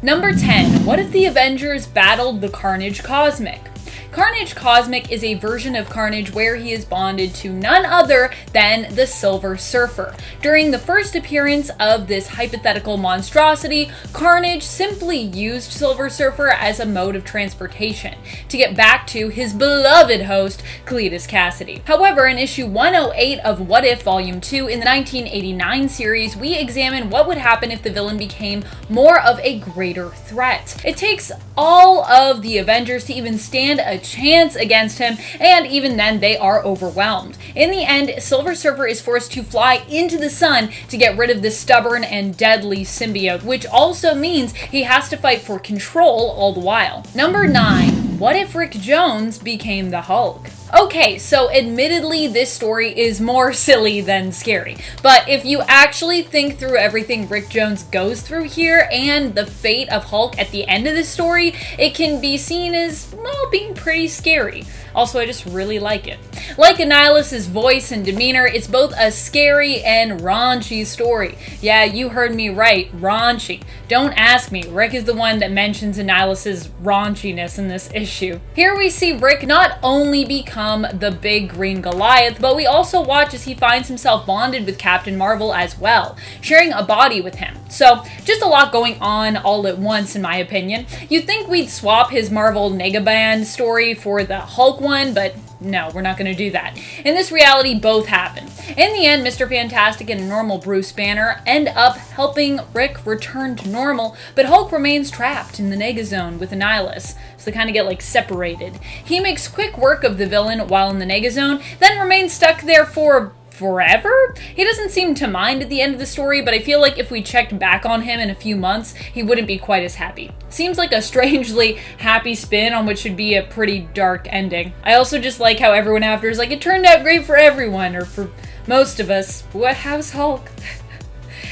Number 10. What if the Avengers battled the Carnage Cosmic? Carnage Cosmic is a version of Carnage where he is bonded to none other than the Silver Surfer. During the first appearance of this hypothetical monstrosity, Carnage simply used Silver Surfer as a mode of transportation to get back to his beloved host, Cletus Cassidy. However, in issue 108 of What If Volume 2 in the 1989 series, we examine what would happen if the villain became more of a greater threat. It takes all of the Avengers to even stand a chance against him, and even then they are overwhelmed. In the end, Silver Surfer is forced to fly into the sun to get rid of this stubborn and deadly symbiote, which also means he has to fight for control all the while. Number 9. What if Rick Jones became the Hulk? Okay, so admittedly this story is more silly than scary, but if you actually think through everything Rick Jones goes through here and the fate of Hulk at the end of this story, it can be seen as, well, being pretty scary. Also, I just really like it. Like Annihilus' voice and demeanor, it's both a scary and raunchy story. Yeah, you heard me right, raunchy. Don't ask me, Rick is the one that mentions Annihilus' raunchiness in this issue. Here we see Rick not only become the big green Goliath, but we also watch as he finds himself bonded with Captain Marvel as well, sharing a body with him. So, just a lot going on all at once in my opinion. You'd think we'd swap his Marvel Negaband story for the Hulk one, but no, we're not going to do that. In this reality, both happen. In the end, Mr. Fantastic and a normal Bruce Banner end up helping Rick return to normal, but Hulk remains trapped in the Negazone with Annihilus, so they kind of get separated. He makes quick work of the villain while in the Negazone, then remains stuck there for forever? He doesn't seem to mind at the end of the story, but I feel like if we checked back on him in a few months, he wouldn't be quite as happy. Seems like a strangely happy spin on what should be a pretty dark ending. I also just like how everyone after is like, it turned out great for everyone, or for most of us. How's Hulk?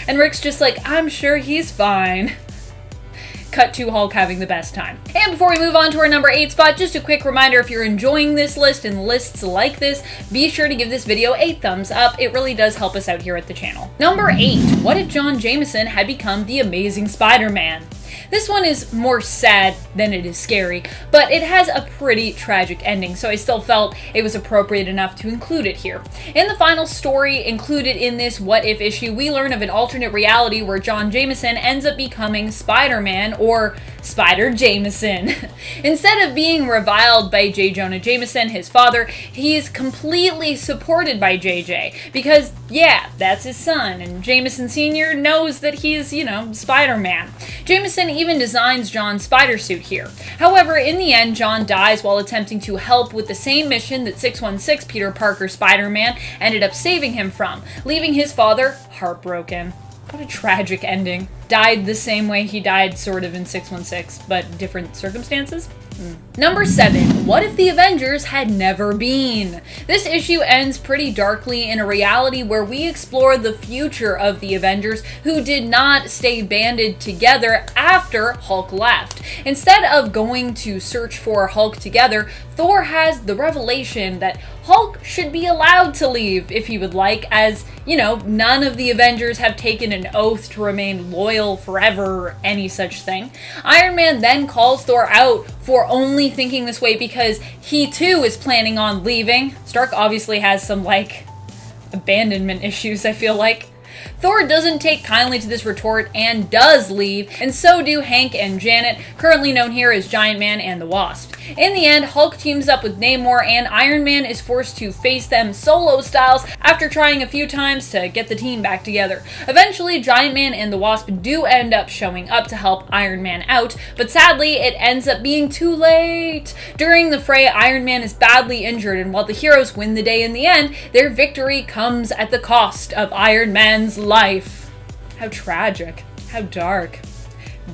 And Rick's just like, I'm sure he's fine. Cut to Hulk having the best time. And before we move on to our number 8 spot, just a quick reminder, if you're enjoying this list and lists like this, be sure to give this video a thumbs up. It really does help us out here at the channel. Number 8. What if John Jameson had become the Amazing Spider-Man? This one is more sad than it is scary, but it has a pretty tragic ending, so I still felt it was appropriate enough to include it here. In the final story included in this What If issue, we learn of an alternate reality where John Jameson ends up becoming Spider-Man, or Spider Jameson. Instead of being reviled by J. Jonah Jameson, his father, he's completely supported by JJ, because yeah, that's his son, and Jameson Sr. knows that he's, Spider-Man. Jameson even designs John's spider suit here. However, in the end, John dies while attempting to help with the same mission that 616 Peter Parker Spider-Man ended up saving him from, leaving his father heartbroken. What a tragic ending. Died the same way he died sort of in 616, but different circumstances? Number 7. What if the Avengers had never been? This issue ends pretty darkly in a reality where we explore the future of the Avengers who did not stay banded together after Hulk left. Instead of going to search for Hulk together, Thor has the revelation that Hulk should be allowed to leave if he would like, as, none of the Avengers have taken an oath to remain loyal forever or any such thing. Iron Man then calls Thor out for only thinking this way because he too is planning on leaving. Stark obviously has some, abandonment issues, I feel like. Thor doesn't take kindly to this retort and does leave, and so do Hank and Janet, currently known here as Giant Man and the Wasp. In the end, Hulk teams up with Namor, and Iron Man is forced to face them solo styles after trying a few times to get the team back together. Eventually, Giant Man and the Wasp do end up showing up to help Iron Man out, but sadly, it ends up being too late. During the fray, Iron Man is badly injured, and while the heroes win the day in the end, their victory comes at the cost of Iron Man's life. How tragic. How dark.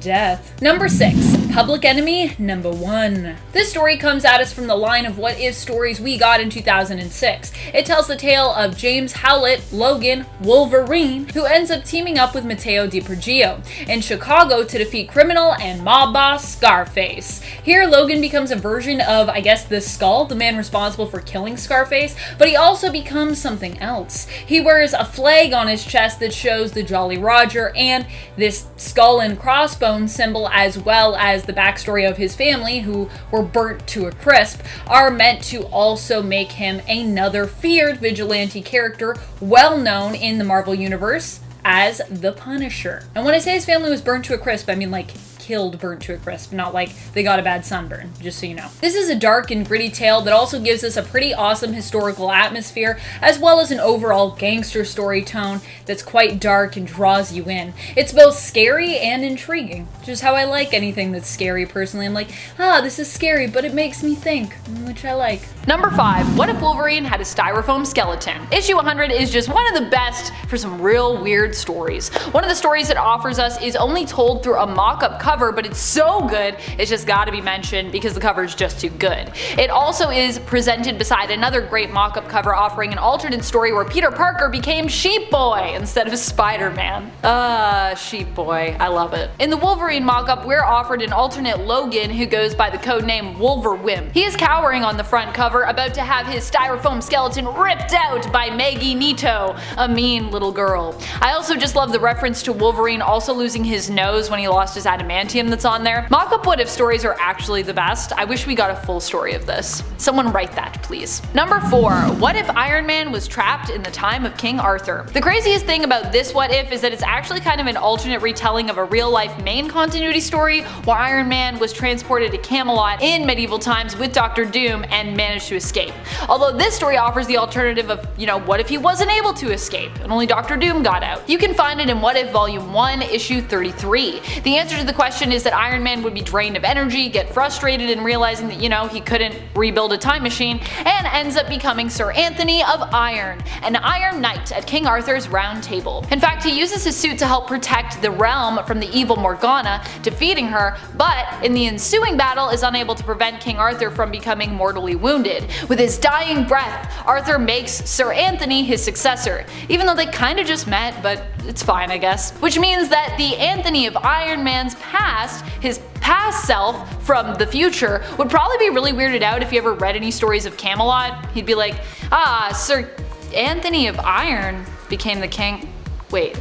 Death. Number 6. Public Enemy number 1. This story comes at us from the line of what if stories we got in 2006. It tells the tale of James Howlett, Logan, Wolverine, who ends up teaming up with Matteo DiPergio in Chicago to defeat criminal and mob boss Scarface. Here, Logan becomes a version of, I guess, the Skull, the man responsible for killing Scarface, but he also becomes something else. He wears a flag on his chest that shows the Jolly Roger and this skull and crossbones symbol, as well as the backstory of his family, who were burnt to a crisp, are meant to also make him another feared vigilante character well known in the Marvel Universe as the Punisher. And when I say his family was burnt to a crisp, I mean like killed, burnt to a crisp, not like they got a bad sunburn, just so you know. This is a dark and gritty tale that also gives us a pretty awesome historical atmosphere, as well as an overall gangster story tone that's quite dark and draws you in. It's both scary and intriguing, which is how I like anything that's scary personally. I'm like, this is scary, but it makes me think, which I like. Number 5. What if Wolverine had a styrofoam skeleton? Issue 100 is just one of the best for some real weird stories. One of the stories it offers us is only told through a mock-up cover, but it's so good it's just gotta be mentioned because the cover is just too good. It also is presented beside another great mock-up cover offering an alternate story where Peter Parker became Sheep Boy instead of Spider-Man. Sheep Boy, I love it. In the Wolverine mock-up, we're offered an alternate Logan who goes by the codename Wolverwimp. He is cowering on the front cover, about to have his styrofoam skeleton ripped out by Maggie Nito, a mean little girl. I also just love the reference to Wolverine also losing his nose when he lost his adamantium that's on there. Mock-up what if stories are actually the best. I wish we got a full story of this. Someone write that, please. Number 4. What if Iron Man was trapped in the time of King Arthur? The craziest thing about this what if is that it's actually kind of an alternate retelling of a real-life main continuity story where Iron Man was transported to Camelot in medieval times with Dr. Doom and managed to escape. Although this story offers the alternative of, what if he wasn't able to escape and only Dr. Doom got out? You can find it in What If Volume 1, Issue 33. The answer to the question is that Iron Man would be drained of energy, get frustrated in realizing that, he couldn't rebuild a time machine, and ends up becoming Sir Anthony of Iron, an Iron Knight at King Arthur's Round Table. In fact, he uses his suit to help protect the realm from the evil Morgana, defeating her, but in the ensuing battle is unable to prevent King Arthur from becoming mortally wounded. With his dying breath, Arthur makes Sir Anthony his successor, even though they kinda just met, but it's fine I guess. Which means that the Anthony of Iron Man's past, his past self from the future, would probably be really weirded out if he ever read any stories of Camelot. He'd be like, Sir Anthony of Iron became the king. Wait.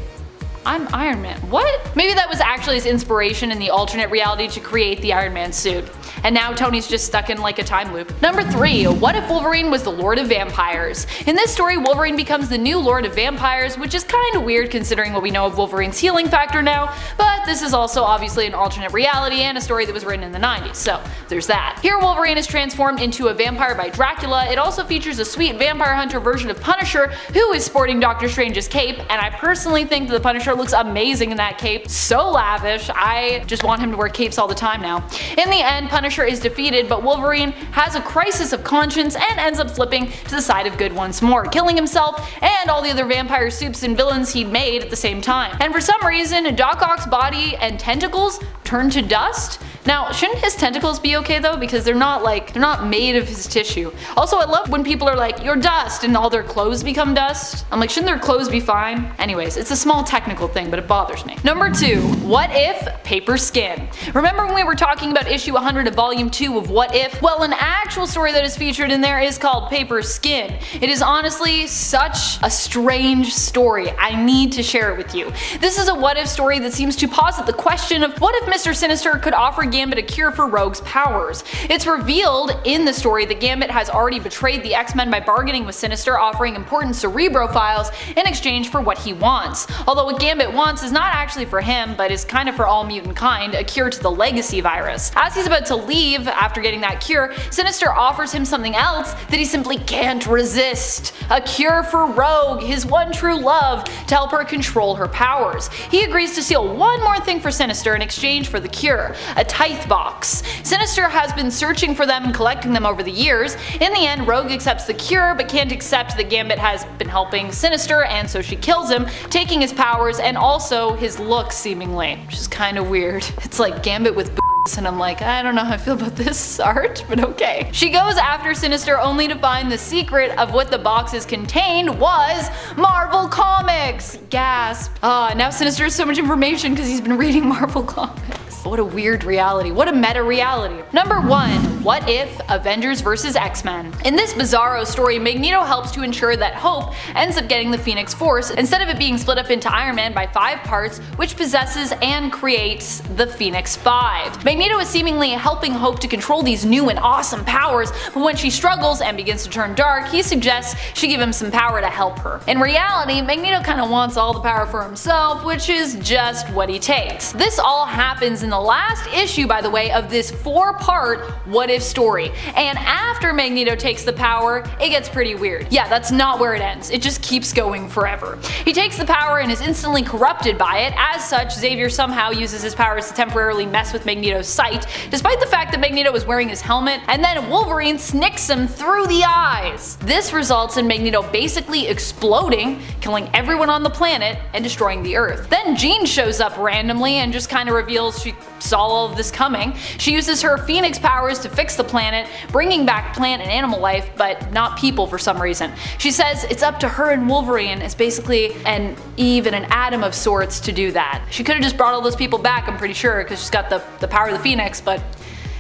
I'm Iron Man. What? Maybe that was actually his inspiration in the alternate reality to create the Iron Man suit. And now Tony's just stuck in like a time loop. Number 3. What if Wolverine was the Lord of Vampires? In this story, Wolverine becomes the new Lord of Vampires, which is kinda weird considering what we know of Wolverine's healing factor now, but this is also obviously an alternate reality and a story that was written in the 90s, so there's that. Here Wolverine is transformed into a vampire by Dracula. It also features a sweet vampire hunter version of Punisher, who is sporting Doctor Strange's cape, and I personally think that the Punisher looks amazing in that cape. So lavish. I just want him to wear capes all the time now. In the end, Punisher is defeated, but Wolverine has a crisis of conscience and ends up flipping to the side of good once more, killing himself and all the other vampire supes and villains he'd made at the same time. And for some reason, Doc Ock's body and tentacles turn to dust. Now, shouldn't his tentacles be okay though? Because they're not made of his tissue. Also, I love when people are like, "You're dust," and all their clothes become dust. I'm like, shouldn't their clothes be fine? Anyways, it's a small technical thing, but it bothers me. Number 2. What if paper skin? Remember when we were talking about issue 100 of volume 2 of What If? Well, an actual story that is featured in there is called Paper Skin. It is honestly such a strange story. I need to share it with you. This is a what if story that seems to posit the question of what if Mr. Sinister could offer Gambit a cure for Rogue's powers. It's revealed in the story that Gambit has already betrayed the X-Men by bargaining with Sinister, offering important Cerebro files in exchange for what he wants. Although what Gambit wants is not actually for him, but is kind of for all mutant kind, a cure to the Legacy virus. As he's about to leave after getting that cure, Sinister offers him something else that he simply can't resist. A cure for Rogue, his one true love, to help her control her powers. He agrees to steal one more thing for Sinister in exchange for the cure, a tithe box. Sinister has been searching for them and collecting them over the years. In the end, Rogue accepts the cure, but can't accept that Gambit has been helping Sinister, and so she kills him, taking his powers and also his look seemingly, which is kinda weird. It's like Gambit with boobs. and I'm like, I don't know how I feel about this art, but okay. She goes after Sinister only to find the secret of what the boxes contained was Marvel Comics! Gasp. Now Sinister has so much information because he's been reading Marvel Comics. What a weird reality. What a meta reality. Number 1. What if Avengers vs. X-Men? In this bizarro story, Magneto helps to ensure that Hope ends up getting the Phoenix Force instead of it being split up into Iron Man by 5 parts, which possesses and creates the Phoenix 5. Magneto is seemingly helping Hope to control these new and awesome powers, but when she struggles and begins to turn dark, he suggests she give him some power to help her. In reality, Magneto kinda wants all the power for himself, which is just what he takes. This all happens in the last issue, by the way, of this 4-part what if story. And after Magneto takes the power, it gets pretty weird. Yeah, that's not where it ends. It just keeps going forever. He takes the power and is instantly corrupted by it. As such, Xavier somehow uses his powers to temporarily mess with Magneto's sight, despite the fact that Magneto is wearing his helmet, and then Wolverine snicks him through the eyes. This results in Magneto basically exploding, killing everyone on the planet, and destroying the Earth. Then Jean shows up randomly and just kinda reveals she saw all of this coming. She uses her Phoenix powers to fix the planet, bringing back plant and animal life, but not people for some reason. She says it's up to her and Wolverine as basically an Eve and an Adam of sorts to do that. She could have just brought all those people back, I'm pretty sure, because she's got the power of the Phoenix, but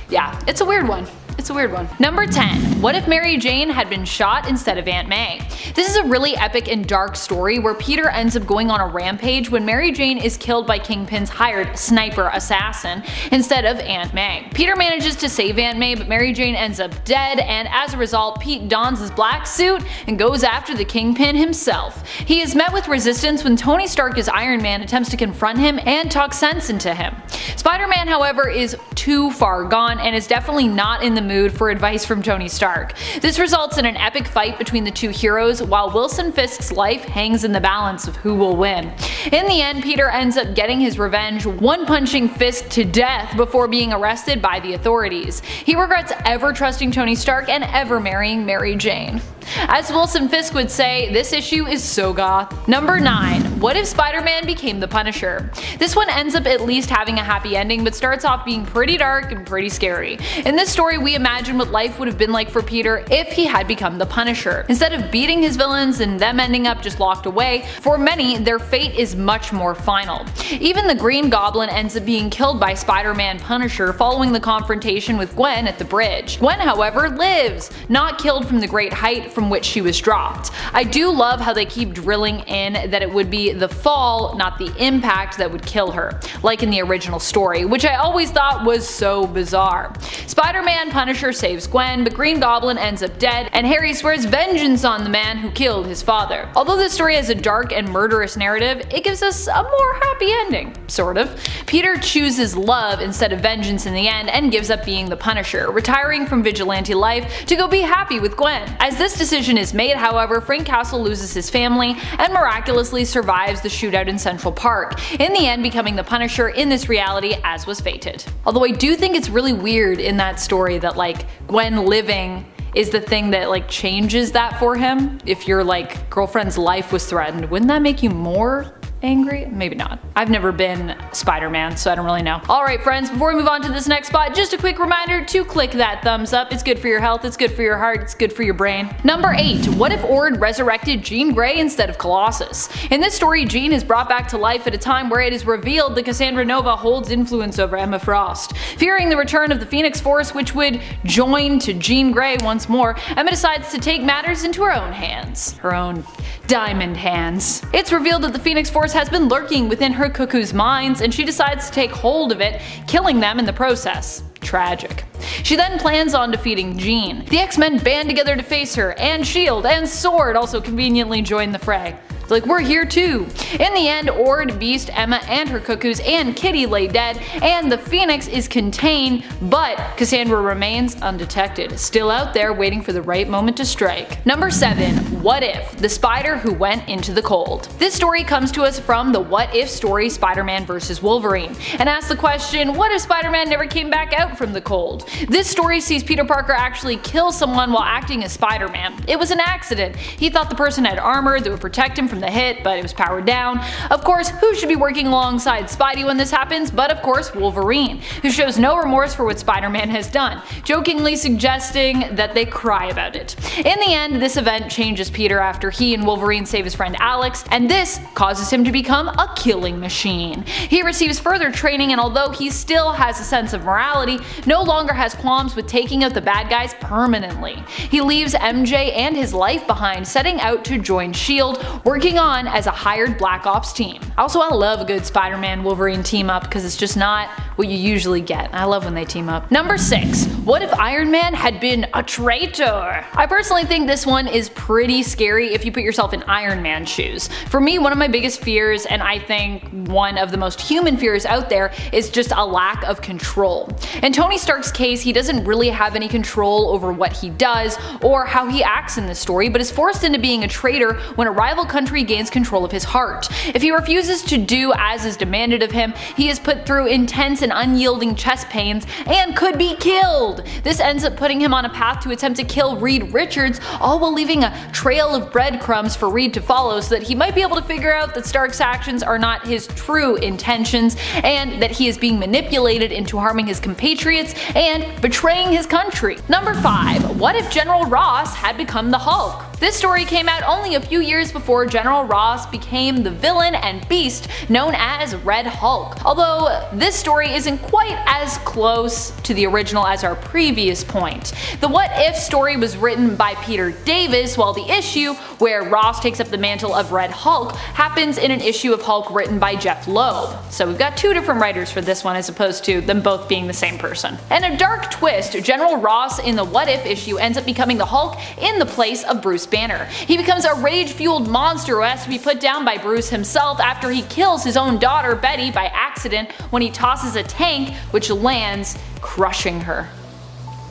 yeah, it's a weird one. It's a weird one. Number 10. What if Mary Jane had been shot instead of Aunt May? This is a really epic and dark story where Peter ends up going on a rampage when Mary Jane is killed by Kingpin's hired sniper assassin instead of Aunt May. Peter manages to save Aunt May, but Mary Jane ends up dead, and as a result, Pete dons his black suit and goes after the Kingpin himself. He is met with resistance when Tony Stark as Iron Man attempts to confront him and talk sense into him. Spider-Man, however, is too far gone and is definitely not in the mood for advice from Tony Stark. This results in an epic fight between the two heroes, while Wilson Fisk's life hangs in the balance of who will win. In the end, Peter ends up getting his revenge, one-punching Fisk to death before being arrested by the authorities. He regrets ever trusting Tony Stark and ever marrying Mary Jane. As Wilson Fisk would say, this issue is so goth. Number 9. What if Spider-Man became the Punisher? This one ends up at least having a happy ending, but starts off being pretty dark and pretty scary. In this story, we imagine what life would have been like for Peter if he had become the Punisher. Instead of beating his villains and them ending up just locked away, for many, their fate is much more final. Even the Green Goblin ends up being killed by Spider-Man Punisher following the confrontation with Gwen at the bridge. Gwen, however, lives, not killed from the great height from which she was dropped. I do love how they keep drilling in that it would be the fall, not the impact, that would kill her, like in the original story, which I always thought was so bizarre. Spider-Man Punisher saves Gwen, but Green Goblin ends up dead, and Harry swears vengeance on the man who killed his father. Although this story has a dark and murderous narrative, it gives us a more happy ending, sort of. Peter chooses love instead of vengeance in the end and gives up being the Punisher, retiring from vigilante life to go be happy with Gwen. As this decision is made, however, Frank Castle loses his family and miraculously survives the shootout in Central Park, in the end becoming the Punisher in this reality as was fated. Although I do think it's really weird in that story that like Gwen living is the thing that like changes that for him. If your like girlfriend's life was threatened, wouldn't that make you more angry? Maybe not. I've never been Spider-Man, so I don't really know. Alright friends, before we move on to this next spot, just a quick reminder to click that thumbs up. It's good for your health, it's good for your heart, it's good for your brain. Number 8. What if Ord resurrected Jean Grey instead of Colossus? In this story, Jean is brought back to life at a time where it is revealed that Cassandra Nova holds influence over Emma Frost. Fearing the return of the Phoenix Force, which would join to Jean Grey once more, Emma decides to take matters into her own hands. Her own diamond hands. It's revealed that the Phoenix Force has been lurking within her cuckoo's minds, and she decides to take hold of it, killing them in the process. Tragic. She then plans on defeating Jean. The X-Men band together to face her, and S.H.I.E.L.D. and S.W.O.R.D. also conveniently join the fray. Like, we're here too. In the end, Ord, Beast, Emma, and her cuckoos and Kitty lay dead, and the Phoenix is contained, but Cassandra remains undetected, still out there waiting for the right moment to strike. Number 7. What If? The Spider Who Went Into the Cold. This story comes to us from the What If story Spider-Man vs. Wolverine, and asks the question, what if Spider-Man never came back out from the cold? This story sees Peter Parker actually kill someone while acting as Spider-Man. It was an accident. He thought the person had armor that would protect him from the hit, but it was powered down. Of course, who should be working alongside Spidey when this happens but of course Wolverine, who shows no remorse for what Spider-Man has done, jokingly suggesting that they cry about it. In the end, this event changes Peter after he and Wolverine save his friend Alex, and this causes him to become a killing machine. He receives further training, and although he still has a sense of morality, no longer has qualms with taking out the bad guys permanently. He leaves MJ and his life behind, setting out to join S.H.I.E.L.D., working on as a hired Black Ops team. Also, I love a good Spider-Man-Wolverine team up because it's just not what you usually get. I love when they team up. Number 6. What if Iron Man had been a traitor? I personally think this one is pretty scary if you put yourself in Iron Man's shoes. For me, one of my biggest fears, and I think one of the most human fears out there, is just a lack of control. In Tony Stark's case, he doesn't really have any control over what he does or how he acts in this story, but is forced into being a traitor when a rival country gains control of his heart. If he refuses to do as is demanded of him, he is put through intense and unyielding chest pains and could be killed. This ends up putting him on a path to attempt to kill Reed Richards, all while leaving a trail of breadcrumbs for Reed to follow so that he might be able to figure out that Stark's actions are not his true intentions and that he is being manipulated into harming his compatriots and betraying his country. Number 5. What if General Ross had become the Hulk? This story came out only a few years before General Ross became the villain and beast known as Red Hulk. Although this story isn't quite as close to the original as our previous point. The What If story was written by Peter Davis, while the issue where Ross takes up the mantle of Red Hulk happens in an issue of Hulk written by Jeff Loeb. So we've got two different writers for this one as opposed to them both being the same person. And a dark twist, General Ross in the What If issue ends up becoming the Hulk in the place of Bruce Banner. He becomes a rage-fueled monster who has to be put down by Bruce himself after he kills his own daughter Betty by accident when he tosses a tank, which lands, crushing her.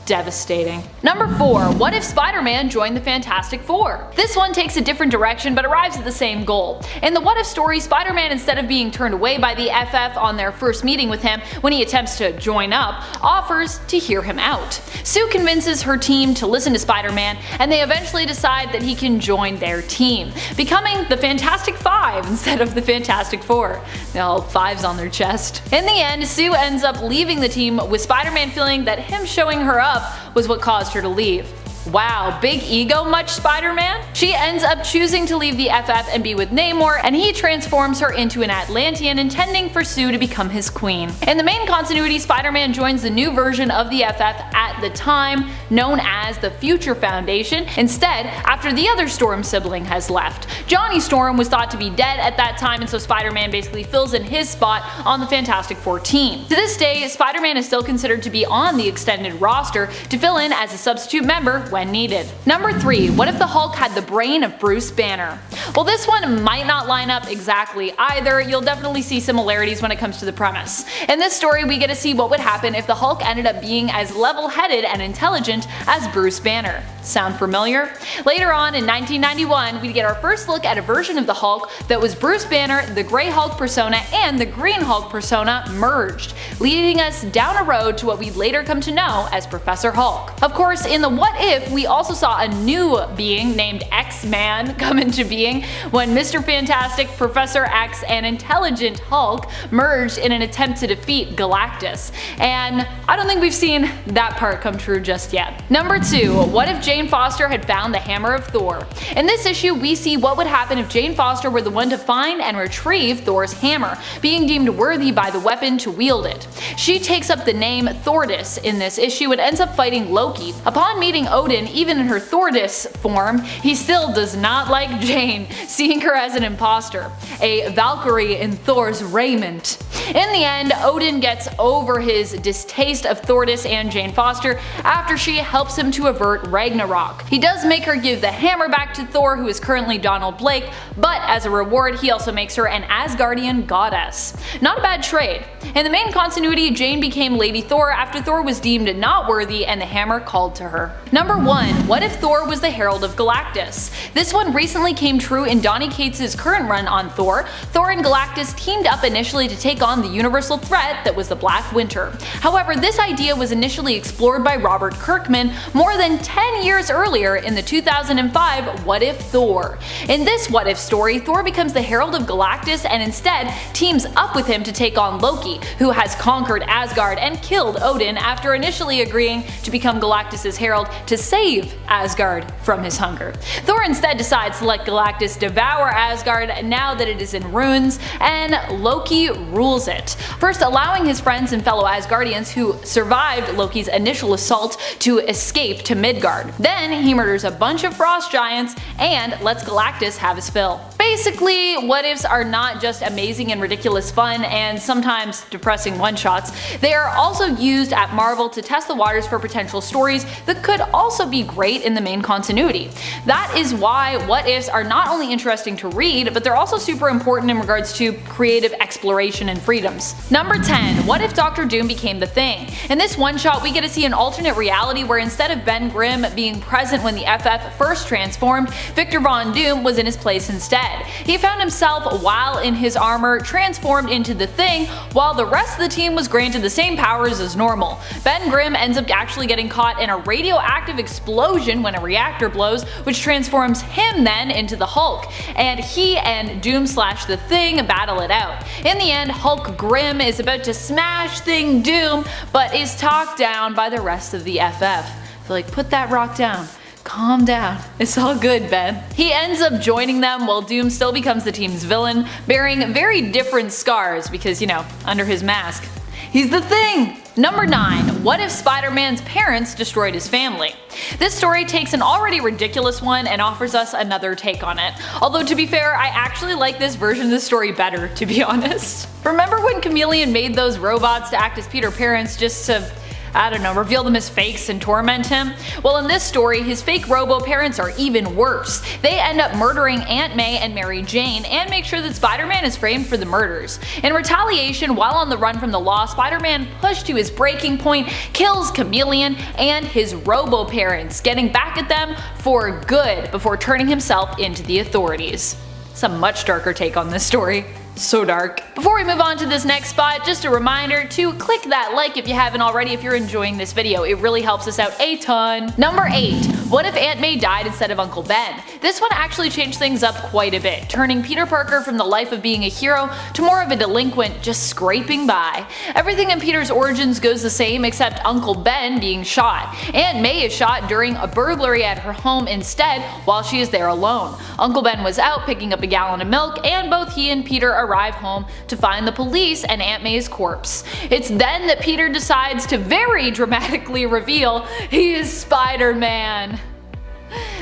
Devastating. Number 4. What if Spider-Man joined the Fantastic Four? This one takes a different direction but arrives at the same goal. In the What If story, Spider-Man, instead of being turned away by the FF on their first meeting with him when he attempts to join up, offers to hear him out. Sue convinces her team to listen to Spider-Man, and they eventually decide that he can join their team, becoming the Fantastic Five instead of the Fantastic Four. All fives on their chest. In the end, Sue ends up leaving the team, with Spider-Man feeling that him showing her up was what caused her to leave. Wow, big ego much, Spider-Man? She ends up choosing to leave the FF and be with Namor, and he transforms her into an Atlantean, intending for Sue to become his queen. In the main continuity, Spider-Man joins the new version of the FF at the time, known as the Future Foundation, instead after the other Storm sibling has left. Johnny Storm was thought to be dead at that time, and so Spider-Man basically fills in his spot on the Fantastic Four team. To this day, Spider-Man is still considered to be on the extended roster to fill in as a substitute member when needed. Number 3. What if the Hulk had the brain of Bruce Banner? Well, this one might not line up exactly either. You'll definitely see similarities when it comes to the premise. In this story, we get to see what would happen if the Hulk ended up being as level-headed and intelligent as Bruce Banner. Sound familiar? Later on in 1991, we get our first look at a version of the Hulk that was Bruce Banner, the Grey Hulk persona, and the Green Hulk persona merged, leading us down a road to what we'd later come to know as Professor Hulk. Of course, in the What If, we also saw a new being named X-Man come into being when Mr. Fantastic, Professor X, and Intelligent Hulk merged in an attempt to defeat Galactus. And I don't think we've seen that part come true just yet. Number 2. What if Jane Foster had found the Hammer of Thor? In this issue, we see what would happen if Jane Foster were the one to find and retrieve Thor's hammer, being deemed worthy by the weapon to wield it. She takes up the name Thordis in this issue and ends up fighting Loki. Upon meeting Odin, even in her Thordis form, he still does not like Jane, seeing her as an imposter, a Valkyrie in Thor's raiment. In the end, Odin gets over his distaste of Thordis and Jane Foster after she helps him to avert Ragnarok. He does make her give the hammer back to Thor, who is currently Donald Blake, but as a reward he also makes her an Asgardian goddess. Not a bad trade. In the main continuity, Jane became Lady Thor after Thor was deemed not worthy and the hammer called to her. Number 1. What if Thor was the Herald of Galactus? This one recently came true in Donny Cates' current run on Thor. Thor and Galactus teamed up initially to take on the universal threat that was the Black Winter. However, this idea was initially explored by Robert Kirkman more than 10 years earlier in the 2005 What If Thor. In this What If story, Thor becomes the Herald of Galactus and instead teams up with him to take on Loki, who has conquered Asgard and killed Odin after initially agreeing to become Galactus' herald to save Asgard from his hunger. Thor instead decides to let Galactus devour Asgard now that it is in ruins, and Loki rules it, first allowing his friends and fellow Asgardians who survived Loki's initial assault to escape to Midgard. Then he murders a bunch of frost giants and lets Galactus have his fill. Basically, what ifs are not just amazing and ridiculous fun and sometimes depressing one-shots, they are also used at Marvel to test the waters for potential stories that could also be great in the main continuity. That is why what ifs are not only interesting to read, but they're also super important in regards to creative exploration and freedoms. Number 10. What if Doctor Doom became the Thing? In this one-shot, we get to see an alternate reality where instead of Ben Grimm being present when the FF first transformed, Victor Von Doom was in his place instead. He found himself, while in his armor, transformed into the Thing, while the rest of the team was granted the same powers as normal. Ben Grimm ends up actually getting caught in a radioactive explosion when a reactor blows, which transforms him then into the Hulk, and he and Doom/the Thing battle it out. In the end, Hulk Grimm is about to smash Thing Doom, but is talked down by the rest of the FF. They're like, put that rock down. Calm down. It's all good, Ben. He ends up joining them while Doom still becomes the team's villain, bearing very different scars because, you know, under his mask, he's the Thing! Number 9. What if Spider-Man's parents destroyed his family? This story takes an already ridiculous one and offers us another take on it. Although to be fair, I actually like this version of the story better, to be honest. Remember when Chameleon made those robots to act as Peter's parents just to, I don't know, reveal them as fakes and torment him? Well, in this story, his fake robo-parents are even worse. They end up murdering Aunt May and Mary Jane and make sure that Spider-Man is framed for the murders. In retaliation, while on the run from the law, Spider-Man, pushed to his breaking point, kills Chameleon and his robo-parents, getting back at them for good before turning himself into the authorities. It's a much darker take on this story. So dark. Before we move on to this next spot, just a reminder to click that like if you haven't already if you're enjoying this video. It really helps us out a ton. Number 8. What if Aunt May died instead of Uncle Ben? This one actually changed things up quite a bit, turning Peter Parker from the life of being a hero to more of a delinquent just scraping by. Everything in Peter's origins goes the same except Uncle Ben being shot. Aunt May is shot during a burglary at her home instead while she is there alone. Uncle Ben was out picking up a gallon of milk and both he and Peter arrive home to find the police and Aunt May's corpse. It's then that Peter decides to very dramatically reveal he is Spider-Man.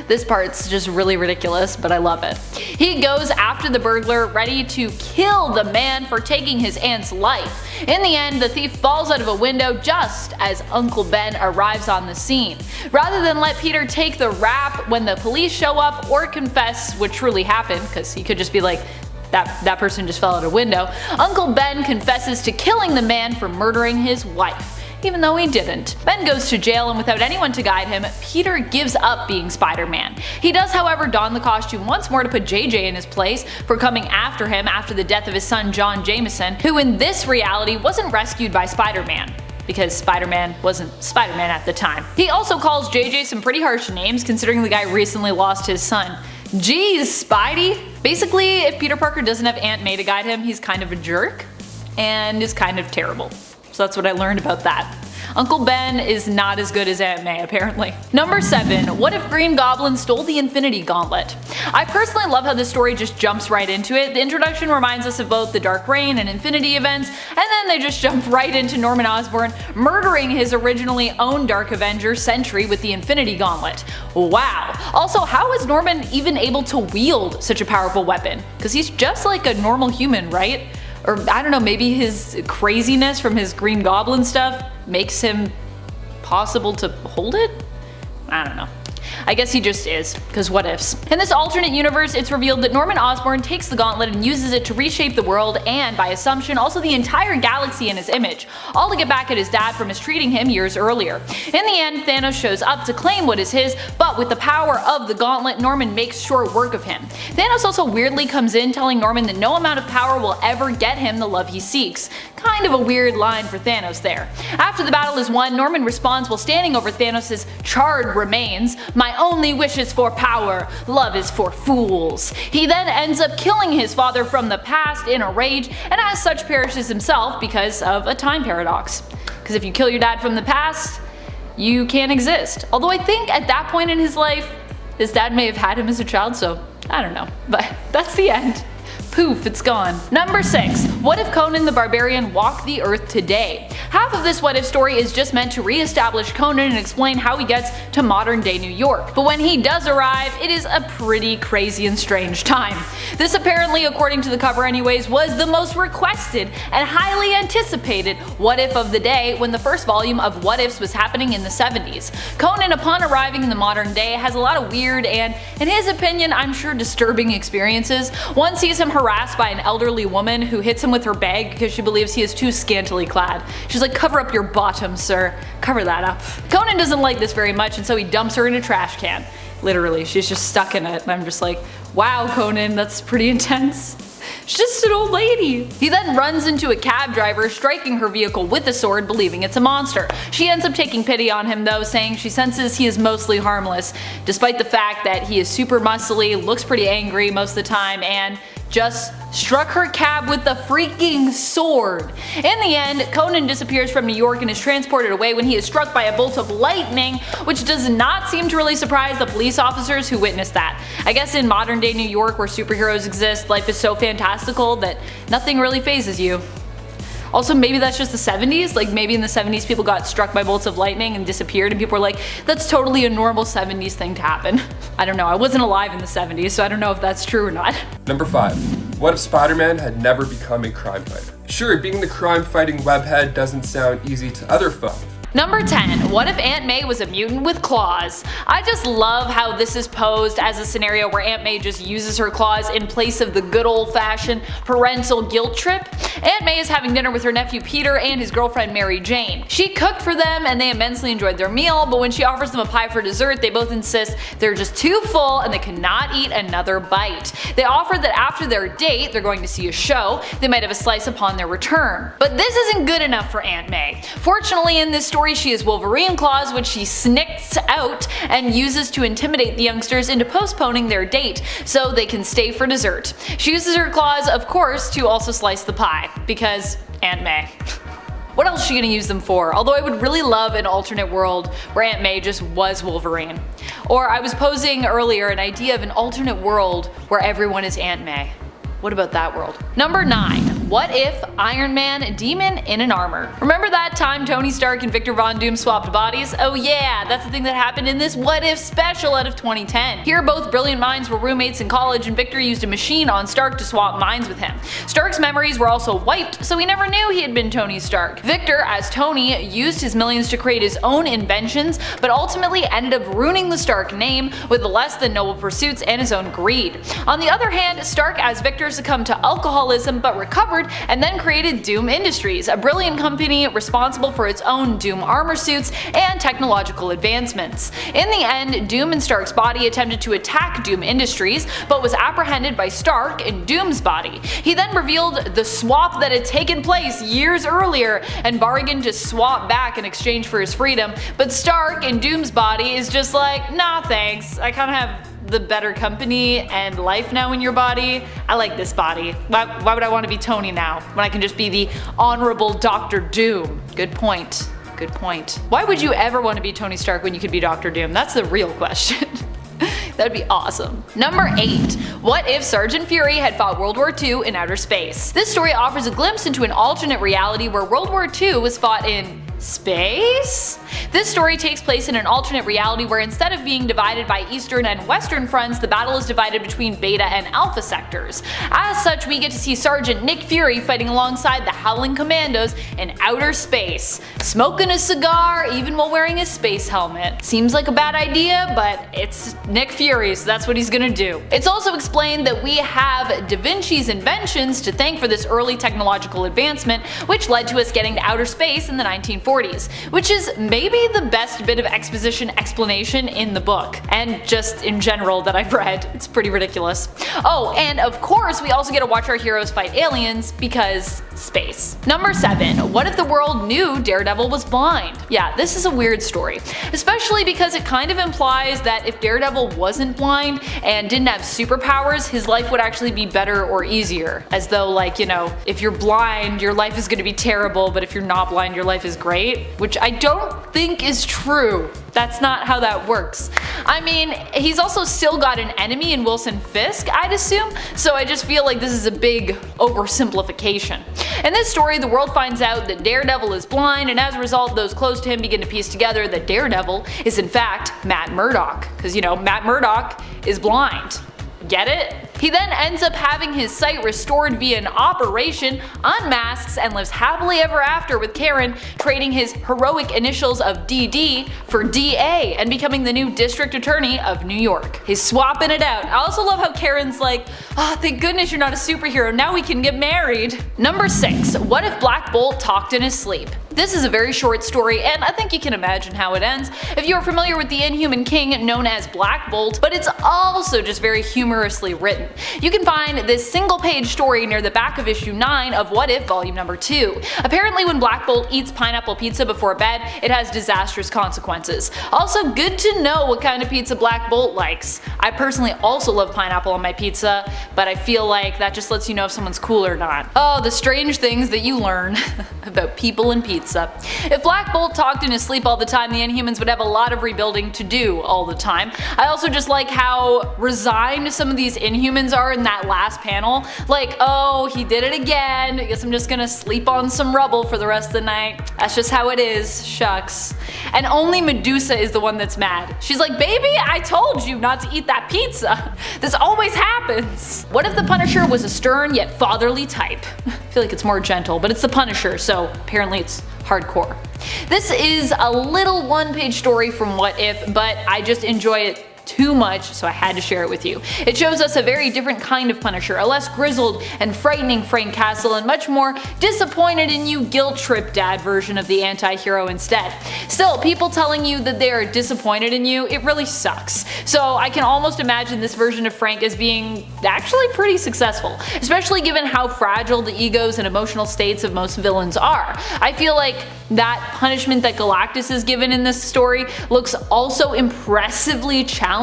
This part's just really ridiculous, but I love it. He goes after the burglar, ready to kill the man for taking his aunt's life. In the end, the thief falls out of a window just as Uncle Ben arrives on the scene. Rather than let Peter take the rap when the police show up or confess what truly happened, because he could just be like, that person just fell out a window, Uncle Ben confesses to killing the man for murdering his wife. Even though he didn't. Ben goes to jail and without anyone to guide him, Peter gives up being Spider-Man. He does however don the costume once more to put JJ in his place for coming after him after the death of his son John Jameson, who in this reality wasn't rescued by Spider-Man, because Spider-Man wasn't Spider-Man at the time. He also calls JJ some pretty harsh names considering the guy recently lost his son. Jeez, Spidey! Basically, if Peter Parker doesn't have Aunt May to guide him, he's kind of a jerk and is kind of terrible. So that's what I learned about that. Uncle Ben is not as good as Aunt May, apparently. Number 7. What if Green Goblin stole the Infinity Gauntlet? I personally love how this story just jumps right into it. The introduction reminds us of both the Dark Reign and Infinity events, and then they just jump right into Norman Osborn murdering his originally own Dark Avenger Sentry with the Infinity Gauntlet. Wow. Also, how is Norman even able to wield such a powerful weapon? Because he's just like a normal human, right? Or I don't know, maybe his craziness from his Green Goblin stuff makes him possible to hold it? I don't know. I guess he just is, because what ifs. In this alternate universe, it's revealed that Norman Osborn takes the gauntlet and uses it to reshape the world and, by assumption, also the entire galaxy in his image, all to get back at his dad for mistreating him years earlier. In the end, Thanos shows up to claim what is his, but with the power of the gauntlet, Norman makes short work of him. Thanos also weirdly comes in telling Norman that no amount of power will ever get him the love he seeks. Kind of a weird line for Thanos there. After the battle is won, Norman responds while standing over Thanos' charred remains, "My only wish is for power, love is for fools." He then ends up killing his father from the past in a rage, and as such perishes himself because of a time paradox. Because if you kill your dad from the past, you can't exist. Although I think at that point in his life, his dad may have had him as a child, so I don't know. But that's the end. Poof, it's gone. Number 6. What if Conan the Barbarian walked the earth today? Half of this what if story is just meant to re-establish Conan and explain how he gets to modern day New York. But when he does arrive, it is a pretty crazy and strange time. This apparently, according to the cover anyways, was the most requested and highly anticipated what if of the day when the first volume of What Ifs was happening in the 70s. Conan, upon arriving in the modern day, has a lot of weird and, in his opinion, I'm sure disturbing experiences. One sees him harassed by an elderly woman who hits him with her bag because she believes he is too scantily clad. She's like, "Cover up your bottom, sir. Cover that up." Conan doesn't like this very much, and so he dumps her in a trash can. Literally, she's just stuck in it, and I'm just like, wow, Conan, that's pretty intense. She's just an old lady. He then runs into a cab driver, striking her vehicle with a sword, believing it's a monster. She ends up taking pity on him though, saying she senses he is mostly harmless, despite the fact that he is super muscly, looks pretty angry most of the time, and just struck her cab with the freaking sword. In the end, Conan disappears from New York and is transported away when he is struck by a bolt of lightning, which does not seem to really surprise the police officers who witnessed that. I guess in modern day New York, where superheroes exist, life is so fantastical that nothing really phases you. Also, maybe that's just the 70s, like maybe in the 70s people got struck by bolts of lightning and disappeared and people were like, that's totally a normal 70s thing to happen. I don't know, I wasn't alive in the 70s, so I don't know if that's true or not. Number 5. What if Spider-Man had never become a crime fighter? Sure, being the crime-fighting webhead doesn't sound easy to other folk. Number 10. What if Aunt May was a mutant with claws? I just love how this is posed as a scenario where Aunt May just uses her claws in place of the good old-fashioned parental guilt trip. Aunt May is having dinner with her nephew Peter and his girlfriend Mary Jane. She cooked for them and they immensely enjoyed their meal, but when she offers them a pie for dessert, they both insist they're just too full and they cannot eat another bite. They offer that after their date, they're going to see a show, they might have a slice upon their return. But this isn't good enough for Aunt May. Fortunately, in this story, she has Wolverine claws, which she snicks out and uses to intimidate the youngsters into postponing their date so they can stay for dessert. She uses her claws, of course, to also slice the pie, because Aunt May. What else is she gonna use them for? Although I would really love an alternate world where Aunt May just was Wolverine. Or I was posing earlier an idea of an alternate world where everyone is Aunt May. What about that world? Number 9. What if Iron Man, demon in an armor? Remember that time Tony Stark and Victor Von Doom swapped bodies? Oh yeah, that's the thing that happened in this What If special out of 2010. Here both brilliant minds were roommates in college and Victor used a machine on Stark to swap minds with him. Stark's memories were also wiped, so he never knew he had been Tony Stark. Victor, as Tony, used his millions to create his own inventions, but ultimately ended up ruining the Stark name with less than noble pursuits and his own greed. On the other hand, Stark as Victor succumbed to alcoholism but recovered and then created Doom Industries, a brilliant company responsible for its own Doom armor suits and technological advancements. In the end, Doom in Stark's body attempted to attack Doom Industries but was apprehended by Stark in Doom's body. He then revealed the swap that had taken place years earlier and bargained to swap back in exchange for his freedom, but Stark in Doom's body is just like, nah thanks, I kinda have the better company and life now in your body. I like this body. Why would I want to be Tony now when I can just be the honorable Dr. Doom? Good point. Good point. Why would you ever want to be Tony Stark when you could be Dr. Doom? That's the real question. That'd be awesome. Number 8. What if Sergeant Fury had fought World War II in outer space? This story offers a glimpse into an alternate reality where World War II was fought in space? This story takes place in an alternate reality where instead of being divided by eastern and western fronts, the battle is divided between beta and alpha sectors. As such, we get to see Sergeant Nick Fury fighting alongside the Howling Commandos in outer space, smoking a cigar even while wearing a space helmet. Seems like a bad idea, but it's Nick Fury, so that's what he's gonna do. It's also explained that we have Da Vinci's inventions to thank for this early technological advancement, which led to us getting to outer space in the 1940s, which is maybe the best bit of exposition explanation in the book, and just in general that I've read. It's pretty ridiculous. Oh, and of course we also get to watch our heroes fight aliens, because space. Number 7. What if the world knew Daredevil was blind? Yeah, this is a weird story, especially because it kind of implies that if Daredevil wasn't blind and didn't have superpowers, his life would actually be better or easier. As though, like, you know, if you're blind, your life is going to be terrible, but if you're not blind, your life is great. Which I don't think is true. That's not how that works. I mean, he's also still got an enemy in Wilson Fisk, I'd assume, so I just feel like this is a big oversimplification. In this story, the world finds out that Daredevil is blind, and as a result, those close to him begin to piece together that Daredevil is in fact Matt Murdock, because, you know, Matt Murdock is blind. Get it? He then ends up having his sight restored via an operation, unmasks, and lives happily ever after with Karen, trading his heroic initials of DD for DA and becoming the new district attorney of New York. He's swapping it out. I also love how Karen's like, oh, thank goodness you're not a superhero, now we can get married. Number 6. What if Black Bolt talked in his sleep? This is a very short story, and I think you can imagine how it ends if you are familiar with the Inhuman King known as Black Bolt, but it's also just very humorously written. You can find this single-page story near the back of issue 9 of What If Volume Number 2. Apparently when Black Bolt eats pineapple pizza before bed, it has disastrous consequences. Also, good to know what kind of pizza Black Bolt likes. I personally also love pineapple on my pizza, but I feel like that just lets you know if someone's cool or not. Oh, the strange things that you learn about people and pizza. If Black Bolt talked in his sleep all the time, the Inhumans would have a lot of rebuilding to do all the time. I also just like how resigned some of these Inhumans are in that last panel. Like, oh, he did it again, I guess I'm just gonna sleep on some rubble for the rest of the night. That's just how it is, shucks. And only Medusa is the one that's mad. She's like, baby, I told you not to eat that pizza. This always happens. What if the Punisher was a stern yet fatherly type? I feel like it's more gentle, but it's the Punisher, so apparently it's hardcore. This is a little one-page story from What If, but I just enjoy it too much, so I had to share it with you. It shows us a very different kind of Punisher, a less grizzled and frightening Frank Castle, and much more disappointed in you guilt-trip dad version of the anti-hero instead. Still, people telling you that they are disappointed in you, it really sucks. So I can almost imagine this version of Frank as being actually pretty successful, especially given how fragile the egos and emotional states of most villains are. I feel like that punishment that Galactus is given in this story looks also impressively challenging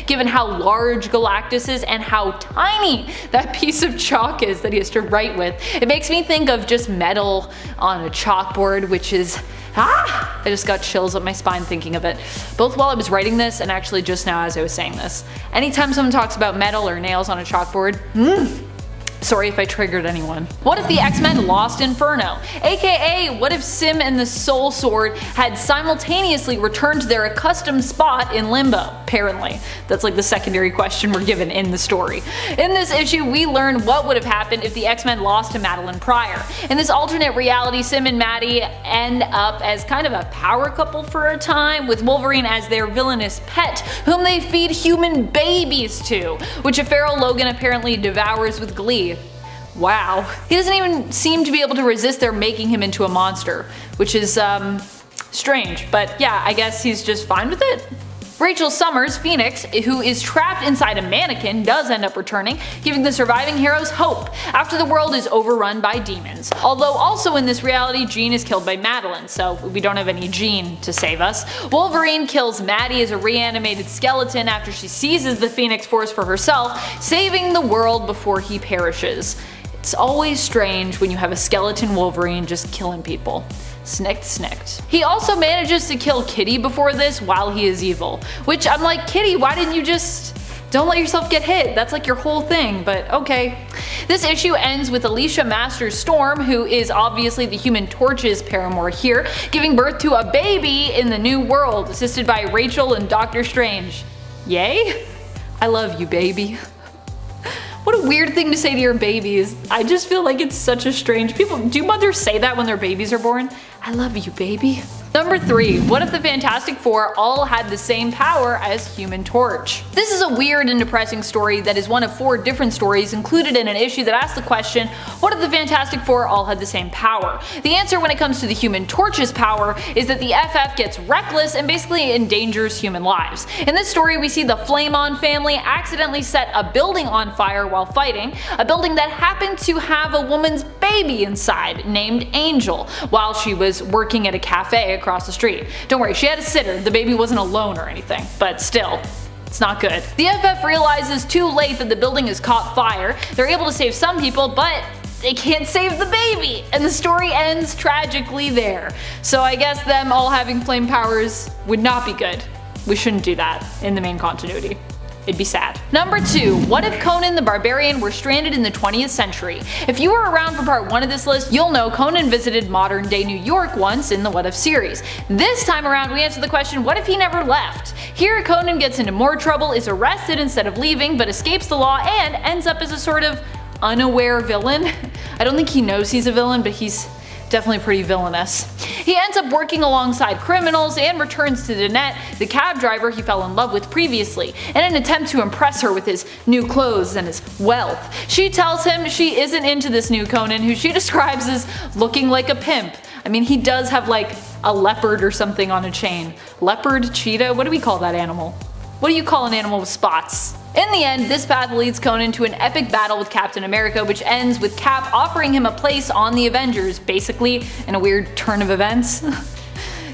given how large Galactus is and how tiny that piece of chalk is that he has to write with. It makes me think of just metal on a chalkboard, which is I just got chills up my spine thinking of it, both while I was writing this and actually just now as I was saying this. Anytime someone talks about metal or nails on a chalkboard, sorry if I triggered anyone. What if the X-Men lost Inferno? AKA, what if Sim and the Soul Sword had simultaneously returned to their accustomed spot in Limbo? Apparently. That's like the secondary question we're given in the story. In this issue, we learn what would have happened if the X-Men lost to Madeline Pryor. In this alternate reality, Sim and Maddie end up as kind of a power couple for a time, with Wolverine as their villainous pet, whom they feed human babies to, which a feral Logan apparently devours with glee. Wow. He doesn't even seem to be able to resist their making him into a monster, which is, strange, but yeah, I guess he's just fine with it. Rachel Summers, Phoenix, who is trapped inside a mannequin, does end up returning, giving the surviving heroes hope after the world is overrun by demons. Although also in this reality, Jean is killed by Madeline, so we don't have any Jean to save us. Wolverine kills Maddie as a reanimated skeleton after she seizes the Phoenix Force for herself, saving the world before he perishes. It's always strange when you have a skeleton Wolverine just killing people. Snicked. He also manages to kill Kitty before this while he is evil, which I'm like, Kitty, why didn't you just don't let yourself get hit? That's like your whole thing, but okay. This issue ends with Alicia Masters Storm, who is obviously the Human Torch's paramour here, giving birth to a baby in the new world, assisted by Rachel and Doctor Strange. Yay? I love you, baby. What a weird thing to say to your babies. I just feel like it's such a strange— do mothers say that when their babies are born? I love you, baby. Number 3. What if the Fantastic Four all had the same power as Human Torch? This is a weird and depressing story that is one of 4 different stories included in an issue that asks the question, what if the Fantastic Four all had the same power? The answer when it comes to the Human Torch's power is that the FF gets reckless and basically endangers human lives. In this story, we see the Flame-On family accidentally set a building on fire while fighting, a building that happened to have a woman's baby inside named Angel, while she was working at a cafe across the street. Don't worry, she had a sitter, the baby wasn't alone or anything, but still, it's not good. The FF realizes too late that the building has caught fire. They're able to save some people, but they can't save the baby, and the story ends tragically there. So I guess them all having flame powers would not be good. We shouldn't do that in the main continuity. It'd be sad. Number 2. What if Conan the Barbarian were stranded in the 20th century? If you were around for part 1 of this list, you'll know Conan visited modern day New York once in the What If series. This time around, we answer the question, what if he never left? Here, Conan gets into more trouble, is arrested instead of leaving, but escapes the law and ends up as a sort of unaware villain. I don't think he knows he's a villain, but he's definitely pretty villainous. He ends up working alongside criminals and returns to Danette, the cab driver he fell in love with previously, in an attempt to impress her with his new clothes and his wealth. She tells him she isn't into this new Conan, who she describes as looking like a pimp. I mean, he does have like a leopard or something on a chain. Leopard? Cheetah? What do we call that animal? What do you call an animal with spots? In the end, this path leads Conan to an epic battle with Captain America, which ends with Cap offering him a place on the Avengers, basically in a weird turn of events.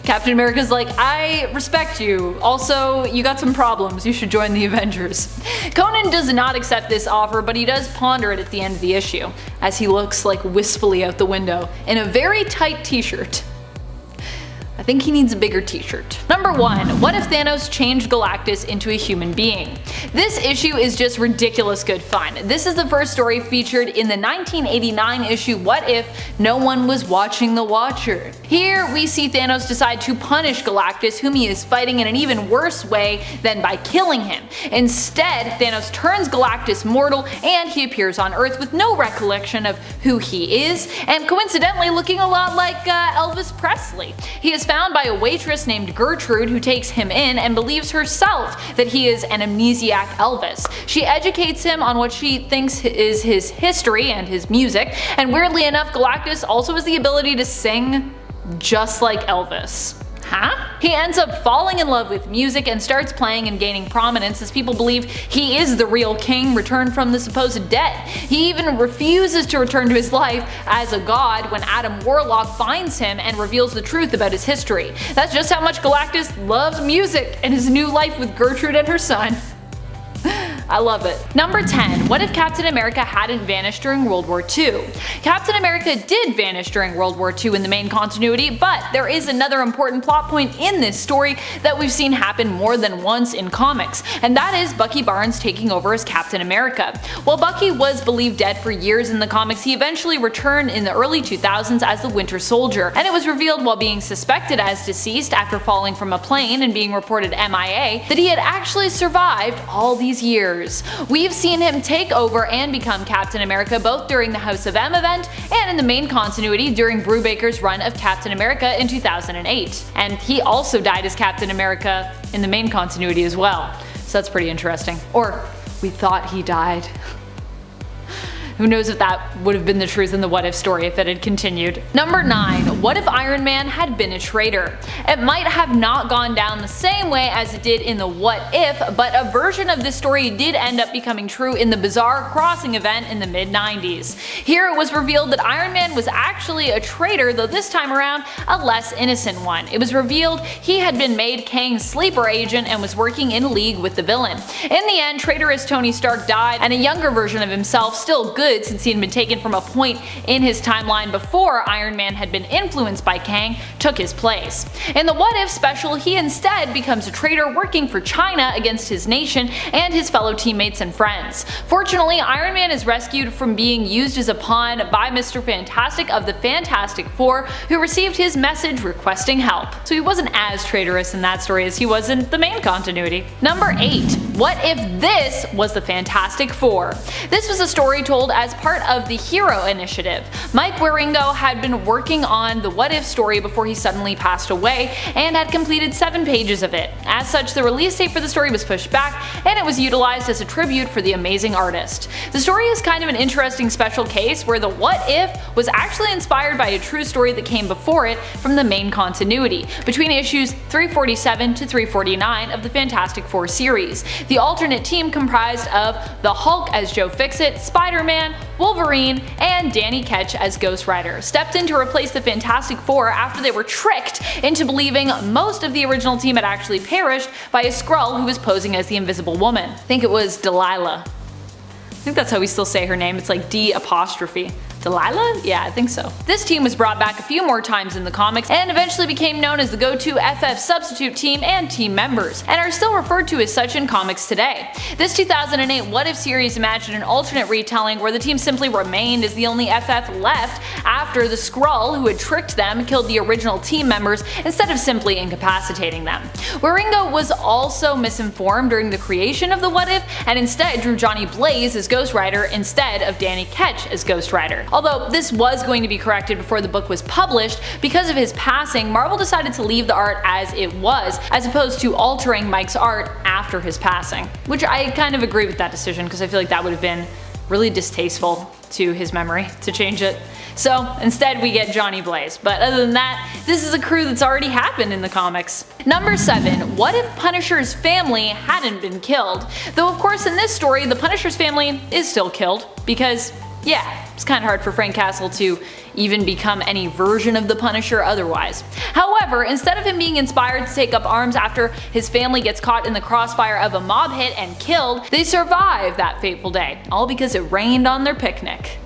Captain America's like, I respect you, also you got some problems, you should join the Avengers. Conan does not accept this offer, but he does ponder it at the end of the issue, as he looks like wistfully out the window, in a very tight t-shirt. I think he needs a bigger t-shirt. Number 1. What if Thanos changed Galactus into a human being? This issue is just ridiculous good fun. This is the first story featured in the 1989 issue What If No One Was Watching the Watcher. Here we see Thanos decide to punish Galactus, whom he is fighting in an even worse way than by killing him. Instead, Thanos turns Galactus mortal and he appears on Earth with no recollection of who he is, and coincidentally looking a lot like Elvis Presley. He is found by a waitress named Gertrude who takes him in and believes herself that he is an amnesiac Elvis. She educates him on what she thinks is his history and his music, and weirdly enough, Galactus also has the ability to sing just like Elvis. Huh? He ends up falling in love with music and starts playing and gaining prominence as people believe he is the real king returned from the supposed dead. He even refuses to return to his life as a god when Adam Warlock finds him and reveals the truth about his history. That's just how much Galactus loves music and his new life with Gertrude and her son. I love it. Number 10. What if Captain America hadn't vanished during World War II? Captain America did vanish during World War II in the main continuity, but there is another important plot point in this story that we've seen happen more than once in comics, and that is Bucky Barnes taking over as Captain America. While Bucky was believed dead for years in the comics, he eventually returned in the early 2000s as the Winter Soldier, and it was revealed while being suspected as deceased after falling from a plane and being reported MIA that he had actually survived all these years. We've seen him take over and become Captain America both during the House of M event and in the main continuity during Brubaker's run of Captain America in 2008. And he also died as Captain America in the main continuity as well. So that's pretty interesting. Or we thought he died. Who knows if that would have been the truth in the What If story if it had continued. Number 9. What if Iron Man had been a traitor? It might have not gone down the same way as it did in the What If, but a version of this story did end up becoming true in the Bizarre Crossing event in the mid-90s. Here it was revealed that Iron Man was actually a traitor, though this time around a less innocent one. It was revealed he had been made Kang's sleeper agent and was working in league with the villain. In the end, Traitorous Tony Stark died, and a younger version of himself, still good, good since he had been taken from a point in his timeline before Iron Man had been influenced by Kang, took his place. In the What If special, he instead becomes a traitor working for China against his nation and his fellow teammates and friends. Fortunately, Iron Man is rescued from being used as a pawn by Mr. Fantastic of the Fantastic Four, who received his message requesting help. So he wasn't as traitorous in that story as he was in the main continuity. Number 8. What if this was the Fantastic Four? This was a story told as part of the Hero Initiative. Mike Wieringo had been working on the What If story before he suddenly passed away and had completed 7 pages of it. As such, the release date for the story was pushed back and it was utilized as a tribute for the amazing artist. The story is kind of an interesting special case where the What If was actually inspired by a true story that came before it from the main continuity, between issues 347 to 349 of the Fantastic Four series. The alternate team comprised of the Hulk as Joe Fixit, Spider-Man, Wolverine, and Danny Ketch as Ghost Rider stepped in to replace the Fantastic Four after they were tricked into believing most of the original team had actually perished by a Skrull who was posing as the Invisible Woman. I think it was Delilah. I think that's how we still say her name. It's like D apostrophe. Delilah? Yeah, I think so. This team was brought back a few more times in the comics and eventually became known as the go-to FF substitute team and team members, and are still referred to as such in comics today. This 2008 What If series imagined an alternate retelling where the team simply remained as the only FF left after the Skrull who had tricked them killed the original team members instead of simply incapacitating them. Wieringo was also misinformed during the creation of the What If and instead drew Johnny Blaze as Ghost Rider instead of Danny Ketch as Ghost Rider. Although this was going to be corrected before the book was published, because of his passing, Marvel decided to leave the art as it was, as opposed to altering Mike's art after his passing. Which I kind of agree with that decision, because I feel like that would have been really distasteful to his memory to change it. So instead we get Johnny Blaze, but other than that, this is a crew that's already happened in the comics. Number 7. What if Punisher's family hadn't been killed? Though of course in this story the Punisher's family is still killed, because yeah, it's kind of hard for Frank Castle to even become any version of the Punisher otherwise. However, instead of him being inspired to take up arms after his family gets caught in the crossfire of a mob hit and killed, they survive that fateful day, all because it rained on their picnic.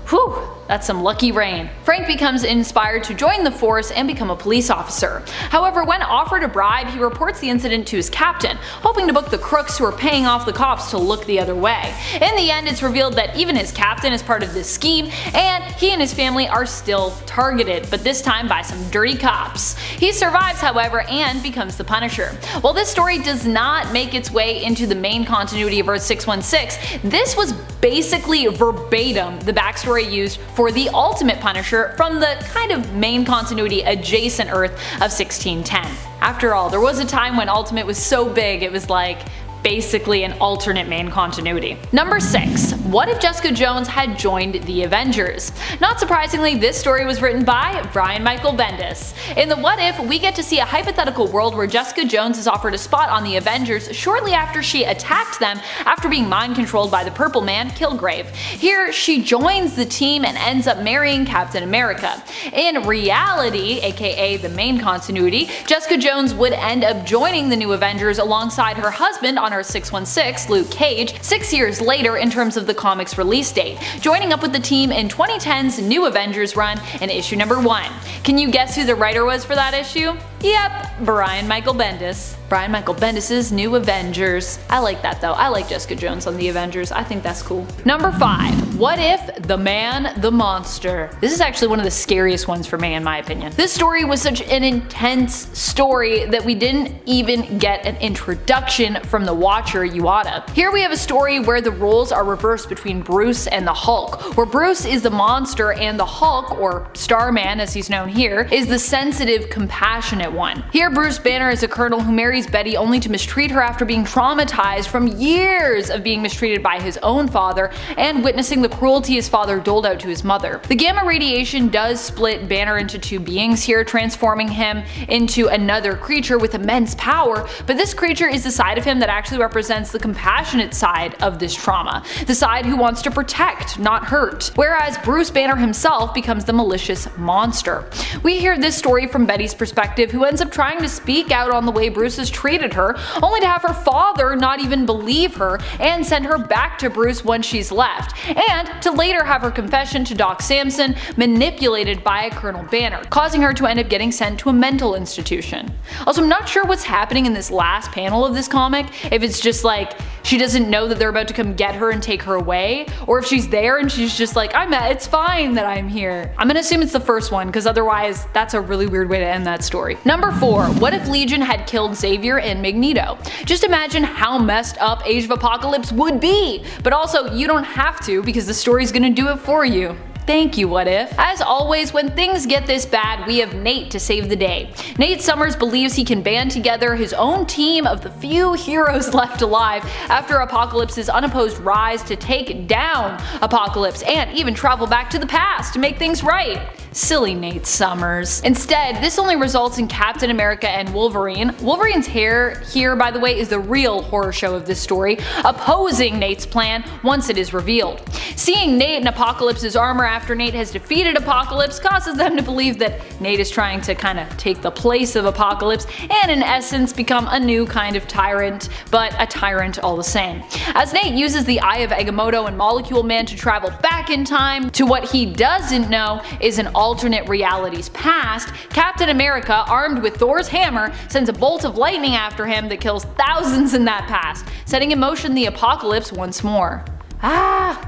Whew, that's some lucky rain. Frank becomes inspired to join the force and become a police officer. However, when offered a bribe, he reports the incident to his captain, hoping to book the crooks who are paying off the cops to look the other way. In the end, it's revealed that even his captain is part of this scheme, and he and his family are still targeted, but this time by some dirty cops. He survives, however, and becomes the Punisher. While this story does not make its way into the main continuity of Earth 616, this was basically verbatim the backstory used for the Ultimate Punisher from the kind of main continuity adjacent Earth of 1610. After all, there was a time when Ultimate was so big it was like basically an alternate main continuity. Number 6. What if Jessica Jones had joined the Avengers? Not surprisingly, this story was written by Brian Michael Bendis. In the What If, we get to see a hypothetical world where Jessica Jones is offered a spot on the Avengers shortly after she attacked them after being mind controlled by the Purple Man, Kilgrave. Here, she joins the team and ends up marrying Captain America. In reality, aka the main continuity, Jessica Jones would end up joining the new Avengers alongside her husband on her 616, Luke Cage, 6 years later in terms of the comic's release date, joining up with the team in 2010's New Avengers run in issue number 1. Can you guess who the writer was for that issue? Yep, Brian Michael Bendis. Brian Michael Bendis' New Avengers. I like that though. I like Jessica Jones on the Avengers. I think that's cool. Number 5. What if the man, the monster? This is actually one of the scariest ones for me in my opinion. This story was such an intense story that we didn't even get an introduction from the Watcher Uada. Here we have a story where the roles are reversed between Bruce and the Hulk, where Bruce is the monster and the Hulk, or Starman as he's known here, is the sensitive, compassionate one. Here Bruce Banner is a colonel who marries Betty only to mistreat her after being traumatized from years of being mistreated by his own father and witnessing the cruelty his father doled out to his mother. The gamma radiation does split Banner into 2 beings here, transforming him into another creature with immense power, but this creature is the side of him that actually actually represents the compassionate side of this trauma, the side who wants to protect, not hurt, whereas Bruce Banner himself becomes the malicious monster. We hear this story from Betty's perspective, who ends up trying to speak out on the way Bruce has treated her, only to have her father not even believe her and send her back to Bruce once she's left, and to later have her confession to Doc Samson manipulated by Colonel Banner, causing her to end up getting sent to a mental institution. Also, I'm not sure what's happening in this last panel of this comic, if it's just like she doesn't know that they're about to come get her and take her away, or if she's there and she's just like, it's fine that I'm here. I'm gonna assume it's the first one, because otherwise that's a really weird way to end that story. Number 4. What if Legion had killed Xavier and Magneto? Just imagine how messed up Age of Apocalypse would be! But also, you don't have to, because the story's gonna do it for you. Thank you, What If. As always, when things get this bad, we have Nate to save the day. Nate Summers believes he can band together his own team of the few heroes left alive after Apocalypse's unopposed rise to take down Apocalypse and even travel back to the past to make things right. Silly Nate Summers. Instead, this only results in Captain America and Wolverine. Wolverine's hair here, by the way, is the real horror show of this story, opposing Nate's plan once it is revealed. Seeing Nate in Apocalypse's armor after Nate has defeated Apocalypse causes them to believe that Nate is trying to kind of take the place of Apocalypse and in essence become a new kind of tyrant, but a tyrant all the same. As Nate uses the Eye of Agamotto and Molecule Man to travel back in time to what he doesn't know is an alternate reality's past, Captain America, armed with Thor's hammer, sends a bolt of lightning after him that kills thousands in that past, setting in motion the apocalypse once more.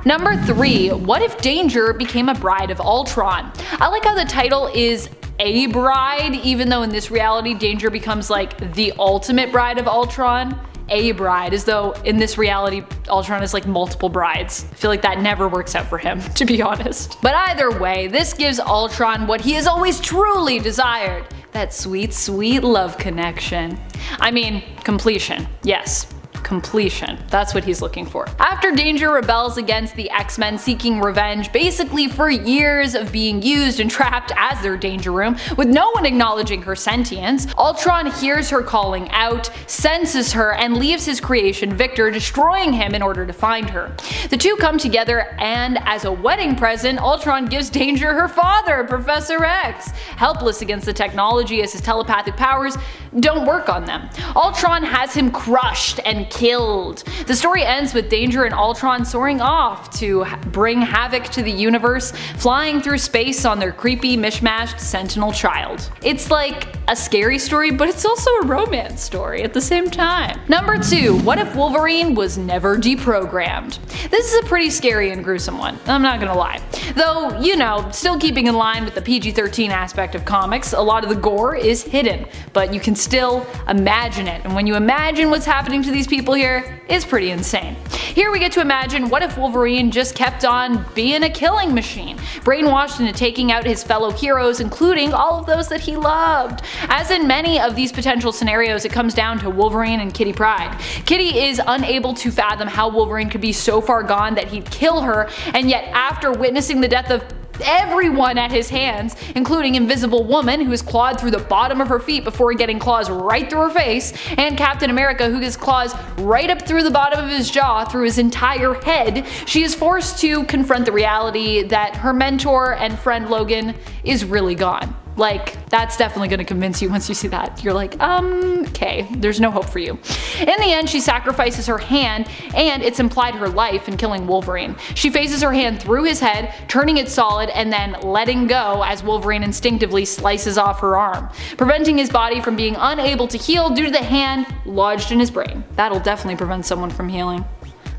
Number 3. What if Danger became a bride of Ultron? I like how the title is a bride, even though in this reality Danger becomes like the ultimate bride of Ultron. A bride, as though in this reality Ultron is like multiple brides. I feel like that never works out for him, to be honest. But either way, this gives Ultron what he has always truly desired. That sweet, sweet love connection. I mean, completion. Yes. Completion. That's what he's looking for. After Danger rebels against the X-Men seeking revenge basically for years of being used and trapped as their Danger Room, with no one acknowledging her sentience, Ultron hears her calling out, senses her, and leaves his creation Victor, destroying him in order to find her. The two come together, and as a wedding present, Ultron gives Danger her father, Professor X, helpless against the technology as his telepathic powers don't work on them. Ultron has him crushed and killed. The story ends with Danger and Ultron soaring off to bring havoc to the universe, flying through space on their creepy mishmashed Sentinel child. It's like a scary story, but it's also a romance story at the same time. Number 2. What if Wolverine was never deprogrammed? This is a pretty scary and gruesome one, I'm not gonna lie. Though, you know, still keeping in line with the PG-13 aspect of comics, a lot of the gore is hidden, but you can still imagine it, and when you imagine what's happening to these people here, it's pretty insane. Here we get to imagine what if Wolverine just kept on being a killing machine, brainwashed into taking out his fellow heroes, including all of those that he loved. As in many of these potential scenarios, it comes down to Wolverine and Kitty Pryde. Kitty is unable to fathom how Wolverine could be so far gone that he'd kill her, and yet after witnessing the death of everyone at his hands, including Invisible Woman, who is clawed through the bottom of her feet before getting claws right through her face, and Captain America, who gets claws right up through the bottom of his jaw through his entire head, she is forced to confront the reality that her mentor and friend Logan is really gone. Like, that's definitely gonna convince you once you see that. You're like, okay, there's no hope for you. In the end, she sacrifices her hand, and it's implied her life in killing Wolverine. She phases her hand through his head, turning it solid, and then letting go as Wolverine instinctively slices off her arm, preventing his body from being unable to heal due to the hand lodged in his brain. That'll definitely prevent someone from healing.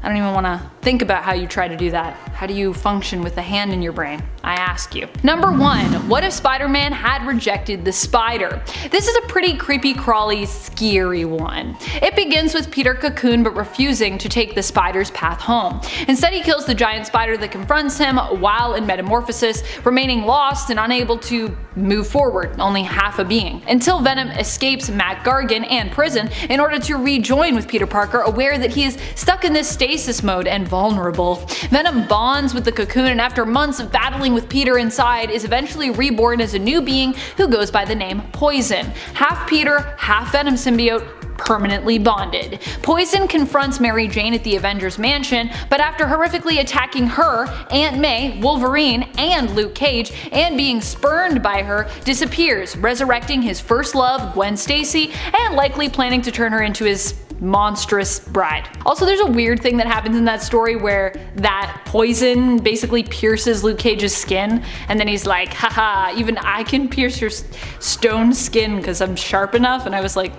I don't even want to think about how you try to do that. How do you function with a hand in your brain? I ask you. Number 1. What if Spider-Man had rejected the spider? This is a pretty creepy, crawly, scary one. It begins with Peter Cocoon but refusing to take the spider's path home. Instead, he kills the giant spider that confronts him while in metamorphosis, remaining lost and unable to move forward, only half a being, until Venom escapes Matt Gargan and prison in order to rejoin with Peter Parker, aware that he is stuck in this stasis mode and vulnerable. Venom bonds bonds with the cocoon, and after months of battling with Peter inside, is eventually reborn as a new being who goes by the name Poison. Half Peter, half Venom symbiote, permanently bonded. Poison confronts Mary Jane at the Avengers mansion, but after horrifically attacking her, Aunt May, Wolverine, and Luke Cage, and being spurned by her, disappears, resurrecting his first love, Gwen Stacy, and likely planning to turn her into his monstrous bride. Also, there's a weird thing that happens in that story where that poison basically pierces Luke Cage's skin, and then he's like, haha, even I can pierce your stone skin because I'm sharp enough, and I was like,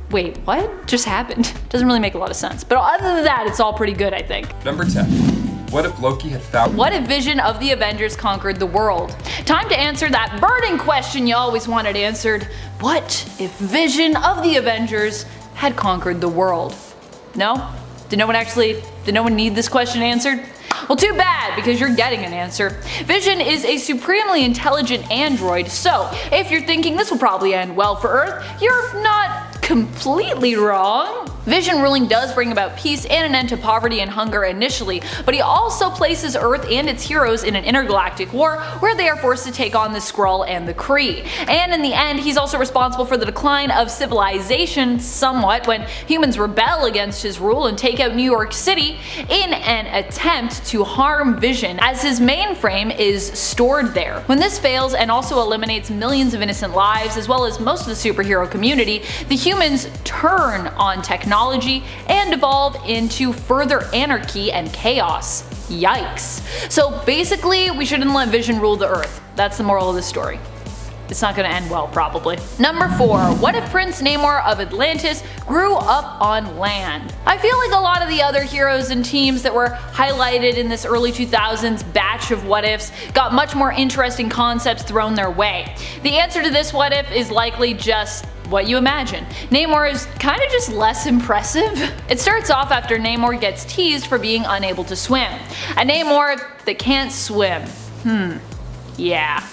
wait, what just happened? Doesn't really make a lot of sense. But other than that, it's all pretty good, I think. Number 10. What if Loki had found... What if Vision of the Avengers conquered the world? Time to answer that burning question you always wanted answered. What if Vision of the Avengers had conquered the world? No? Did no one need this question answered? Well, too bad, because you're getting an answer. Vision is a supremely intelligent android, so if you're thinking this will probably end well for Earth, you're not completely wrong. Vision ruling does bring about peace and an end to poverty and hunger initially, but he also places Earth and its heroes in an intergalactic war where they are forced to take on the Skrull and the Kree. And in the end, he's also responsible for the decline of civilization somewhat when humans rebel against his rule and take out New York City in an attempt to harm Vision, as his mainframe is stored there. When this fails and also eliminates millions of innocent lives as well as most of the superhero community, the humans turn on technology and evolve into further anarchy and chaos. Yikes. So basically, we shouldn't let Vision rule the Earth. That's the moral of the story. It's not gonna end well, probably. Number 4. What if Prince Namor of Atlantis grew up on land? I feel like a lot of the other heroes and teams that were highlighted in this early 2000s batch of what ifs got much more interesting concepts thrown their way. The answer to this what if is likely just what you imagine. Namor is kind of just less impressive. It starts off after Namor gets teased for being unable to swim. A Namor that can't swim. Yeah.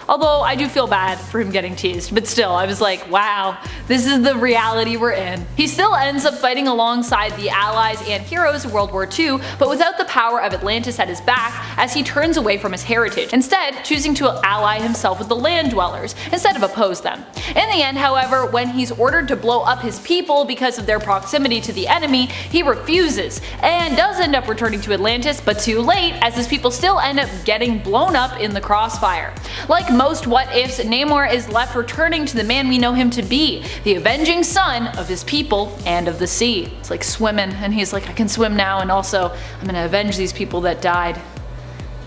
Although I do feel bad for him getting teased, but still, I was like, wow, this is the reality we're in. He still ends up fighting alongside the allies and heroes of World War II, but without the power of Atlantis at his back, as he turns away from his heritage, instead choosing to ally himself with the land dwellers, instead of oppose them. In the end, however, when he's ordered to blow up his people because of their proximity to the enemy, he refuses, and does end up returning to Atlantis, but too late, as his people still end up getting blown up in the crossfire. Like most what ifs, Namor is left returning to the man we know him to be, the avenging son of his people and of the sea. It's like swimming, and he's like, I can swim now, and also I'm gonna avenge these people that died.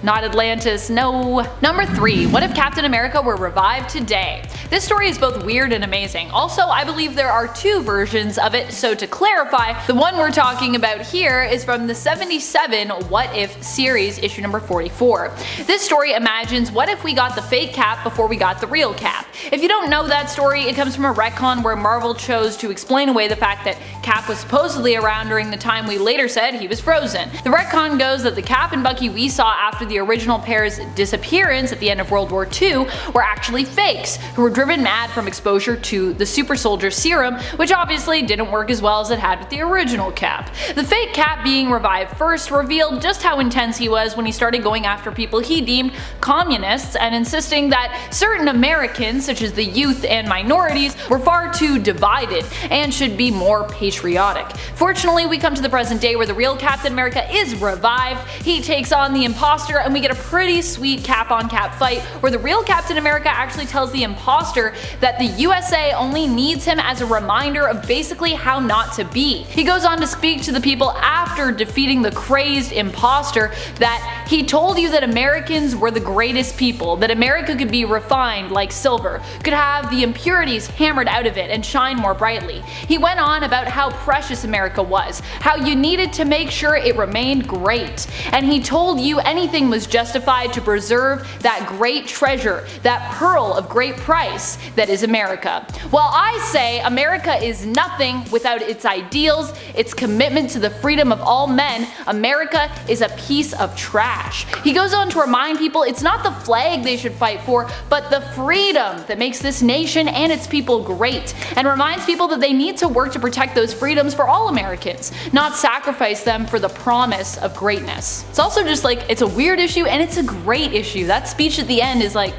Not Atlantis, no. Number 3. What if Captain America were revived today? This story is both weird and amazing. Also, I believe there are 2 versions of it, so to clarify, the one we're talking about here is from the 77 What If series, issue number 44. This story imagines what if we got the fake Cap before we got the real Cap. If you don't know that story, it comes from a retcon where Marvel chose to explain away the fact that Cap was supposedly around during the time we later said he was frozen. The retcon goes that the Cap and Bucky we saw after the original pair's disappearance at the end of World War II were actually fakes, who were driven mad from exposure to the super soldier serum, which obviously didn't work as well as it had with the original Cap. The fake Cap being revived first revealed just how intense he was when he started going after people he deemed communists and insisting that certain Americans, such as the youth and minorities, were far too divided and should be more patriotic. Fortunately, we come to the present day where the real Captain America is revived, he takes on the imposter, and we get a pretty sweet cap-on-cap fight where the real Captain America actually tells the imposter that the USA only needs him as a reminder of basically how not to be. He goes on to speak to the people after defeating the crazed imposter that he told you that Americans were the greatest people, that America could be refined like silver, could have the impurities hammered out of it and shine more brightly. He went on about how precious America was, how you needed to make sure it remained great, and he told you anything was justified to preserve that great treasure, that pearl of great price that is America. While I say America is nothing without its ideals, its commitment to the freedom of all men, America is a piece of trash. trash. He goes on to remind people it's not the flag they should fight for, but the freedom that makes this nation and its people great, and reminds people that they need to work to protect those freedoms for all Americans, not sacrifice them for the promise of greatness. It's also just like, it's a weird issue and it's a great issue. That speech at the end is like,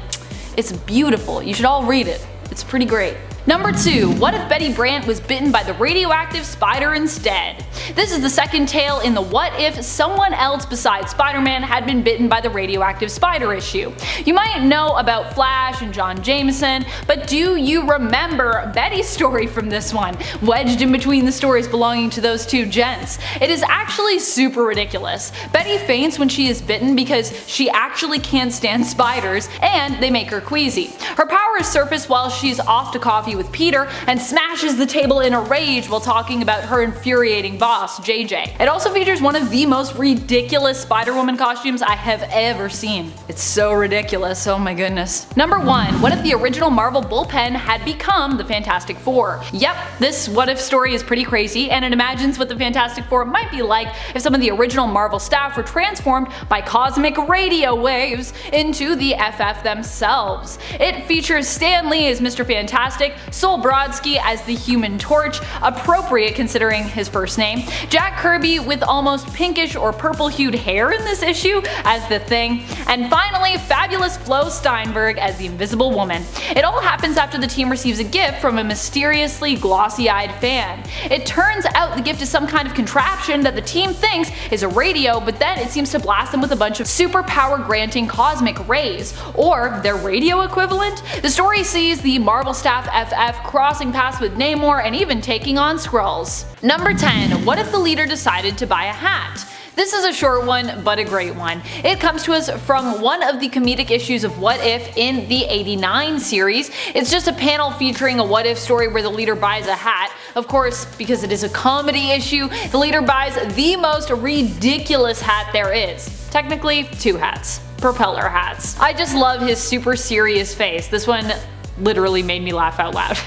it's beautiful. You should all read it. It's pretty great. Number 2. What if Betty Brant was bitten by the radioactive spider instead? This is the second tale in the what if someone else besides Spider-Man had been bitten by the radioactive spider issue. You might know about Flash and John Jameson, but do you remember Betty's story from this one, wedged in between the stories belonging to those two gents? It is actually super ridiculous. Betty faints when she is bitten because she actually can't stand spiders, and they make her queasy. Her powers surface while she's off to coffee with Peter and smashes the table in a rage while talking about her infuriating boss, JJ. It also features one of the most ridiculous Spider-Woman costumes I have ever seen. It's so ridiculous, oh my goodness. Number 1. What if the original Marvel bullpen had become the Fantastic Four? Yep, this what if story is pretty crazy, and it imagines what the Fantastic Four might be like if some of the original Marvel staff were transformed by cosmic radio waves into the FF themselves. It features Stan Lee as Mr. Fantastic, Sol Brodsky as the Human Torch, appropriate considering his first name, Jack Kirby with almost pinkish or purple hued hair in this issue as the Thing, and finally fabulous Flo Steinberg as the Invisible Woman. It all happens after the team receives a gift from a mysteriously glossy-eyed fan. It turns out the gift is some kind of contraption that the team thinks is a radio, but then it seems to blast them with a bunch of superpower granting cosmic rays, or their radio equivalent. The story sees the Marvel staff FF crossing paths with Namor and even taking on Skrulls. Number 10. What if the leader decided to buy a hat? This is a short one, but a great one. It comes to us from one of the comedic issues of What If in the '89 series. It's just a panel featuring a what if story where the leader buys a hat. Of course, because it is a comedy issue, the leader buys the most ridiculous hat there is. Technically, 2 hats. Propeller hats. I just love his super serious face. This one literally made me laugh out loud.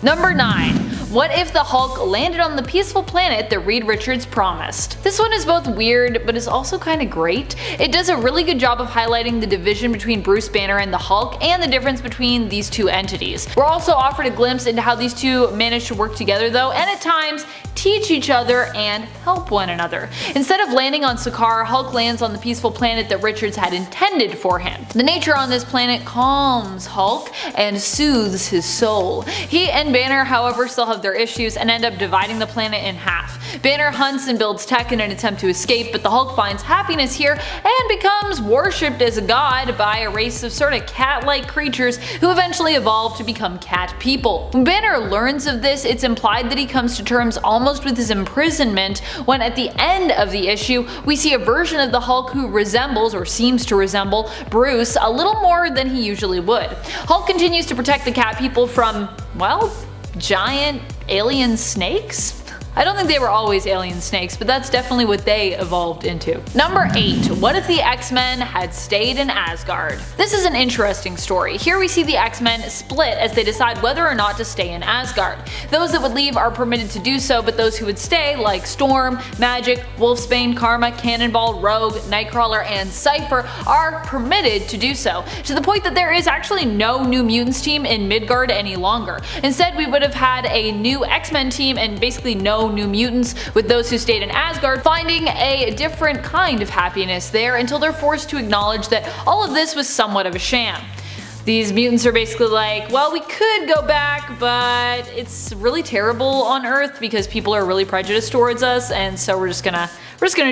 Number 9. What if the Hulk landed on the peaceful planet that Reed Richards promised? This one is both weird, but is also kinda great. It does a really good job of highlighting the division between Bruce Banner and the Hulk and the difference between these two entities. We're also offered a glimpse into how these two manage to work together though, and at times teach each other and help one another. Instead of landing on Sakaar, Hulk lands on the peaceful planet that Richards had intended for him. The nature on this planet calms Hulk and soothes his soul. He and Banner, however, still have their issues and end up dividing the planet in half. Banner hunts and builds tech in an attempt to escape, but the Hulk finds happiness here and becomes worshipped as a god by a race of sorta cat-like creatures who eventually evolve to become cat people. When Banner learns of this, it's implied that he comes to terms almost with his imprisonment when at the end of the issue we see a version of the Hulk who resembles, or seems to resemble, Bruce a little more than he usually would. Hulk continues to protect the cat people from, well, giant alien snakes? I don't think they were always alien snakes, but that's definitely what they evolved into. Number 8. What if the X-Men had stayed in Asgard? This is an interesting story. Here we see the X-Men split as they decide whether or not to stay in Asgard. Those that would leave are permitted to do so, but those who would stay, like Storm, Magic, Wolfsbane, Karma, Cannonball, Rogue, Nightcrawler, and Cypher, are permitted to do so, to the point that there is actually no New Mutants team in Midgard any longer. Instead, we would have had a new X-Men team and basically no New Mutants, with those who stayed in Asgard finding a different kind of happiness there until they're forced to acknowledge that all of this was somewhat of a sham. These mutants are basically like, well, we could go back, but it's really terrible on Earth because people are really prejudiced towards us, and so we're just gonna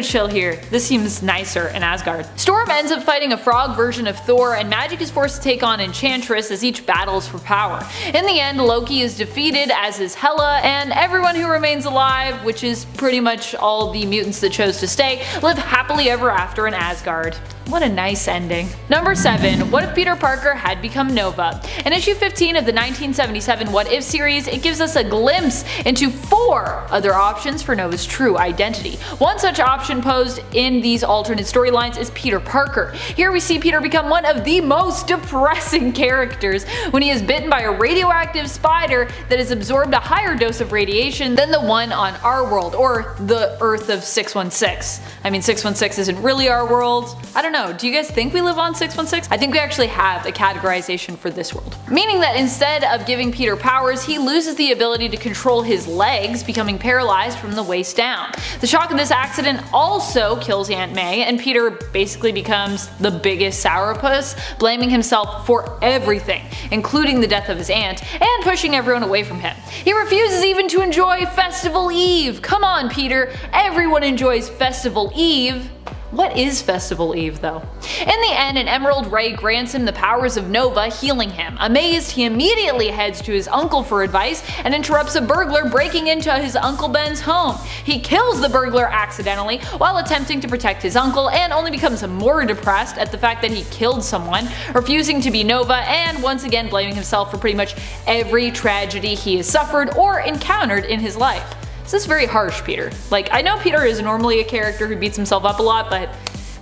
chill here. This seems nicer in Asgard. Storm ends up fighting a frog version of Thor, and Magic is forced to take on Enchantress as each battles for power. In the end, Loki is defeated, as is Hela, and everyone who remains alive, which is pretty much all the mutants that chose to stay, live happily ever after in Asgard. What a nice ending. Number 7. What if Peter Parker had become Nova? In issue 15 of the 1977 What If series, it gives us a glimpse into 4 other options for Nova's true identity. One such such option posed in these alternate storylines is Peter Parker. Here we see Peter become one of the most depressing characters when he is bitten by a radioactive spider that has absorbed a higher dose of radiation than the one on our world, or the Earth of 616. I mean, 616 isn't really our world. I don't know, do you guys think we live on 616? I think we actually have a categorization for this world. Meaning that instead of giving Peter powers, he loses the ability to control his legs, becoming paralyzed from the waist down. The shock of this accident also kills Aunt May, and Peter basically becomes the biggest sourpuss, blaming himself for everything, including the death of his aunt, and pushing everyone away from him. He refuses even to enjoy Festival Eve. Come on, Peter, everyone enjoys Festival Eve. What is Festival Eve, though? In the end, an Emerald Ray grants him the powers of Nova, healing him. Amazed, he immediately heads to his uncle for advice and interrupts a burglar breaking into his Uncle Ben's home. He kills the burglar accidentally while attempting to protect his uncle, and only becomes more depressed at the fact that he killed someone, refusing to be Nova, and once again blaming himself for pretty much every tragedy he has suffered or encountered in his life. This is very harsh, Peter. Like, I know Peter is normally a character who beats himself up a lot, but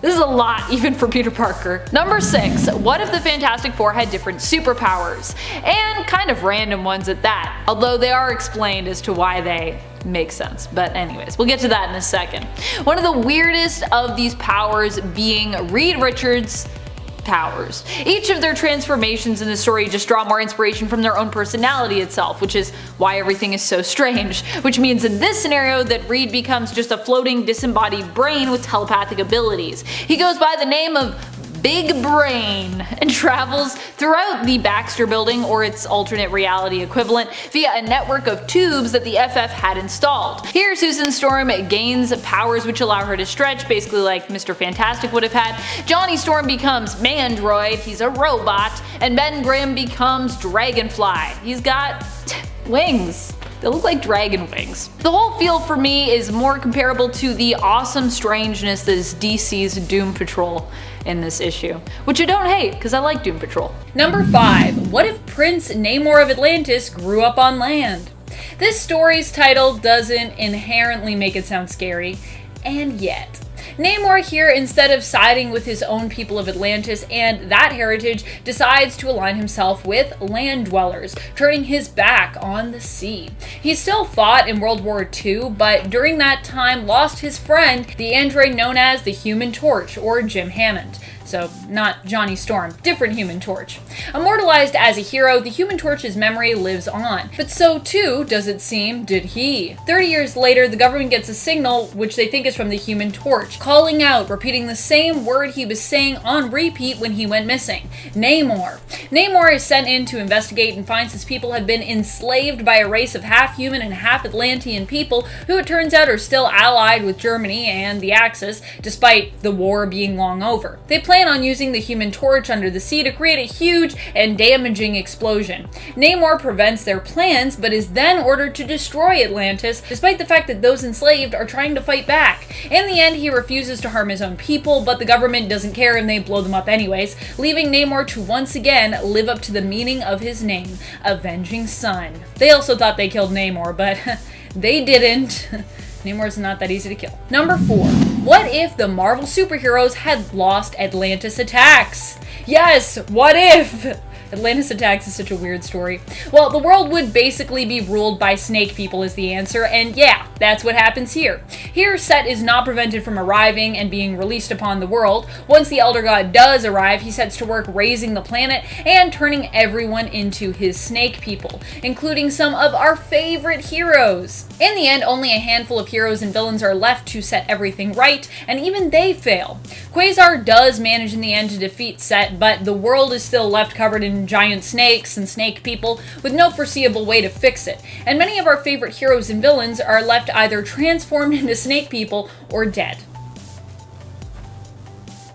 this is a lot even for Peter Parker. Number 6. What if the Fantastic Four had different superpowers? And kind of random ones at that. Although they are explained as to why they make sense. But anyways, we'll get to that in a second. One of the weirdest of these powers being Reed Richards' powers. Each of their transformations in the story just draw more inspiration from their own personality itself, which is why everything is so strange. Which means in this scenario that Reed becomes just a floating disembodied brain with telepathic abilities. He goes by the name of Big Brain and travels throughout the Baxter Building, or its alternate reality equivalent, via a network of tubes that the FF had installed. Here Susan Storm gains powers which allow her to stretch, basically like Mr. Fantastic would have had. Johnny Storm becomes Mandroid, he's a robot, and Ben Grimm becomes Dragonfly. He's got wings. They look like dragon wings. The whole feel for me is more comparable to the awesome strangeness that is DC's Doom Patrol in this issue, which I don't hate because I like Doom Patrol. Number 5. What if Prince Namor of Atlantis grew up on land? This story's title doesn't inherently make it sound scary, and yet. Namor here, instead of siding with his own people of Atlantis and that heritage, decides to align himself with land dwellers, turning his back on the sea. He still fought in World War II, but during that time lost his friend, the android known as the Human Torch, or Jim Hammond. So, not Johnny Storm, different Human Torch. Immortalized as a hero, the Human Torch's memory lives on. But so too, does it seem, did he. 30 years later, the government gets a signal, which they think is from the Human Torch, calling out, repeating the same word he was saying on repeat when he went missing. Namor. Namor is sent in to investigate and finds his people have been enslaved by a race of half-human and half-Atlantean people who it turns out are still allied with Germany and the Axis, despite the war being long over. They plan on using the Human Torch under the sea to create a huge and damaging explosion. Namor prevents their plans, but is then ordered to destroy Atlantis, despite the fact that those enslaved are trying to fight back. In the end, he refuses to harm his own people, but the government doesn't care and they blow them up anyways, leaving Namor to once again live up to the meaning of his name, Avenging Sun. They also thought they killed Namor, but they didn't. Namor's not that easy to kill. Number 4. What if the Marvel superheroes had lost Atlantis attacks? Yes, what if? Atlantis attacks is such a weird story. Well, the world would basically be ruled by snake people is the answer, and yeah, that's what happens here. Here, Set is not prevented from arriving and being released upon the world. Once the Elder God does arrive, he sets to work raising the planet and turning everyone into his snake people, including some of our favorite heroes. In the end, only a handful of heroes and villains are left to set everything right, and even they fail. Quasar does manage in the end to defeat Set, but the world is still left covered in giant snakes and snake people with no foreseeable way to fix it, and many of our favorite heroes and villains are left either transformed into snake people or dead.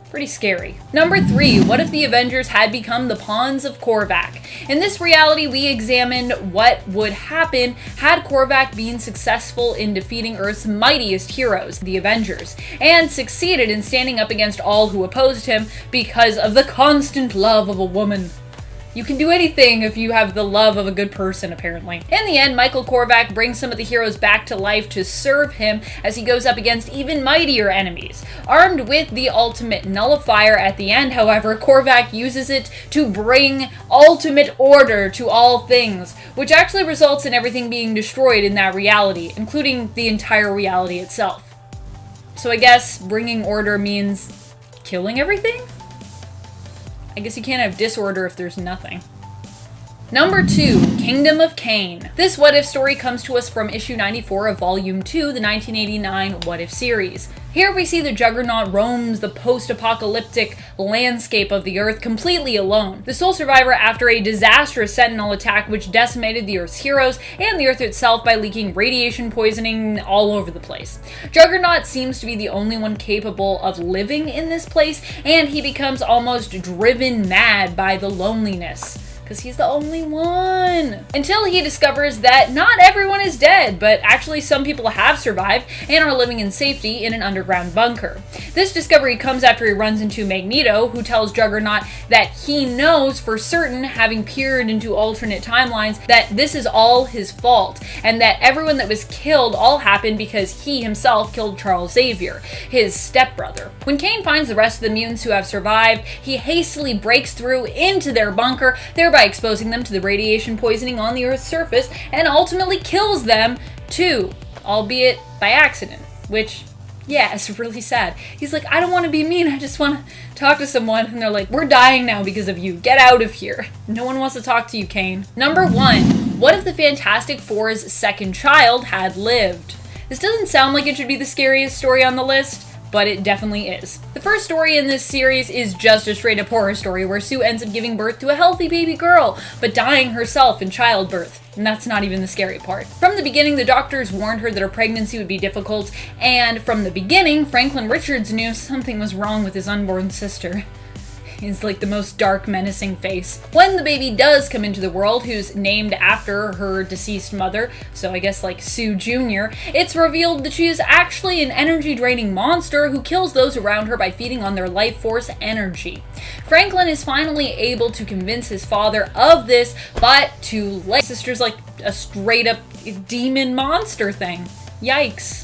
Pretty scary. Number 3, what if the Avengers had become the pawns of Korvac? In this reality, we examined what would happen had Korvac been successful in defeating Earth's mightiest heroes, the Avengers, and succeeded in standing up against all who opposed him because of the constant love of a woman. You can do anything if you have the love of a good person, apparently. In the end, Michael Korvac brings some of the heroes back to life to serve him as he goes up against even mightier enemies. Armed with the ultimate nullifier at the end, however, Korvac uses it to bring ultimate order to all things, which actually results in everything being destroyed in that reality, including the entire reality itself. So I guess bringing order means killing everything? I guess you can't have disorder if there's nothing. Number 2, Kingdom of Cain. This What If story comes to us from issue 94 of Volume 2, the 1989 What If series. Here we see the Juggernaut roams the post-apocalyptic landscape of the Earth completely alone, the sole survivor after a disastrous Sentinel attack which decimated the Earth's heroes and the Earth itself by leaking radiation poisoning all over the place. Juggernaut seems to be the only one capable of living in this place, and he becomes almost driven mad by the loneliness. Because he's the only one. Until he discovers that not everyone is dead, but actually some people have survived and are living in safety in an underground bunker. This discovery comes after he runs into Magneto, who tells Juggernaut that he knows for certain, having peered into alternate timelines, that this is all his fault, and that everyone that was killed all happened because he himself killed Charles Xavier, his stepbrother. When Cain finds the rest of the mutants who have survived, he hastily breaks through into their bunker, thereby exposing them to the radiation poisoning on the Earth's surface, and ultimately kills them too, albeit by accident, which, yeah, it's really sad. He's like, I don't want to be mean, I just want to talk to someone, and they're like, we're dying now because of you, get out of here. No one wants to talk to you, Cain. Number 1, what if the Fantastic Four's second child had lived? This doesn't sound like it should be the scariest story on the list, but it definitely is. The first story in this series is just a straight-up horror story where Sue ends up giving birth to a healthy baby girl, but dying herself in childbirth. And that's not even the scary part. From the beginning, the doctors warned her that her pregnancy would be difficult, and from the beginning, Franklin Richards knew something was wrong with his unborn sister. Is like the most dark, menacing face. When the baby does come into the world, who's named after her deceased mother, so I guess like Sue Jr., it's revealed that she is actually an energy-draining monster who kills those around her by feeding on their life force energy. Franklin is finally able to convince his father of this, but too late. Sister's like a straight-up demon monster thing. Yikes.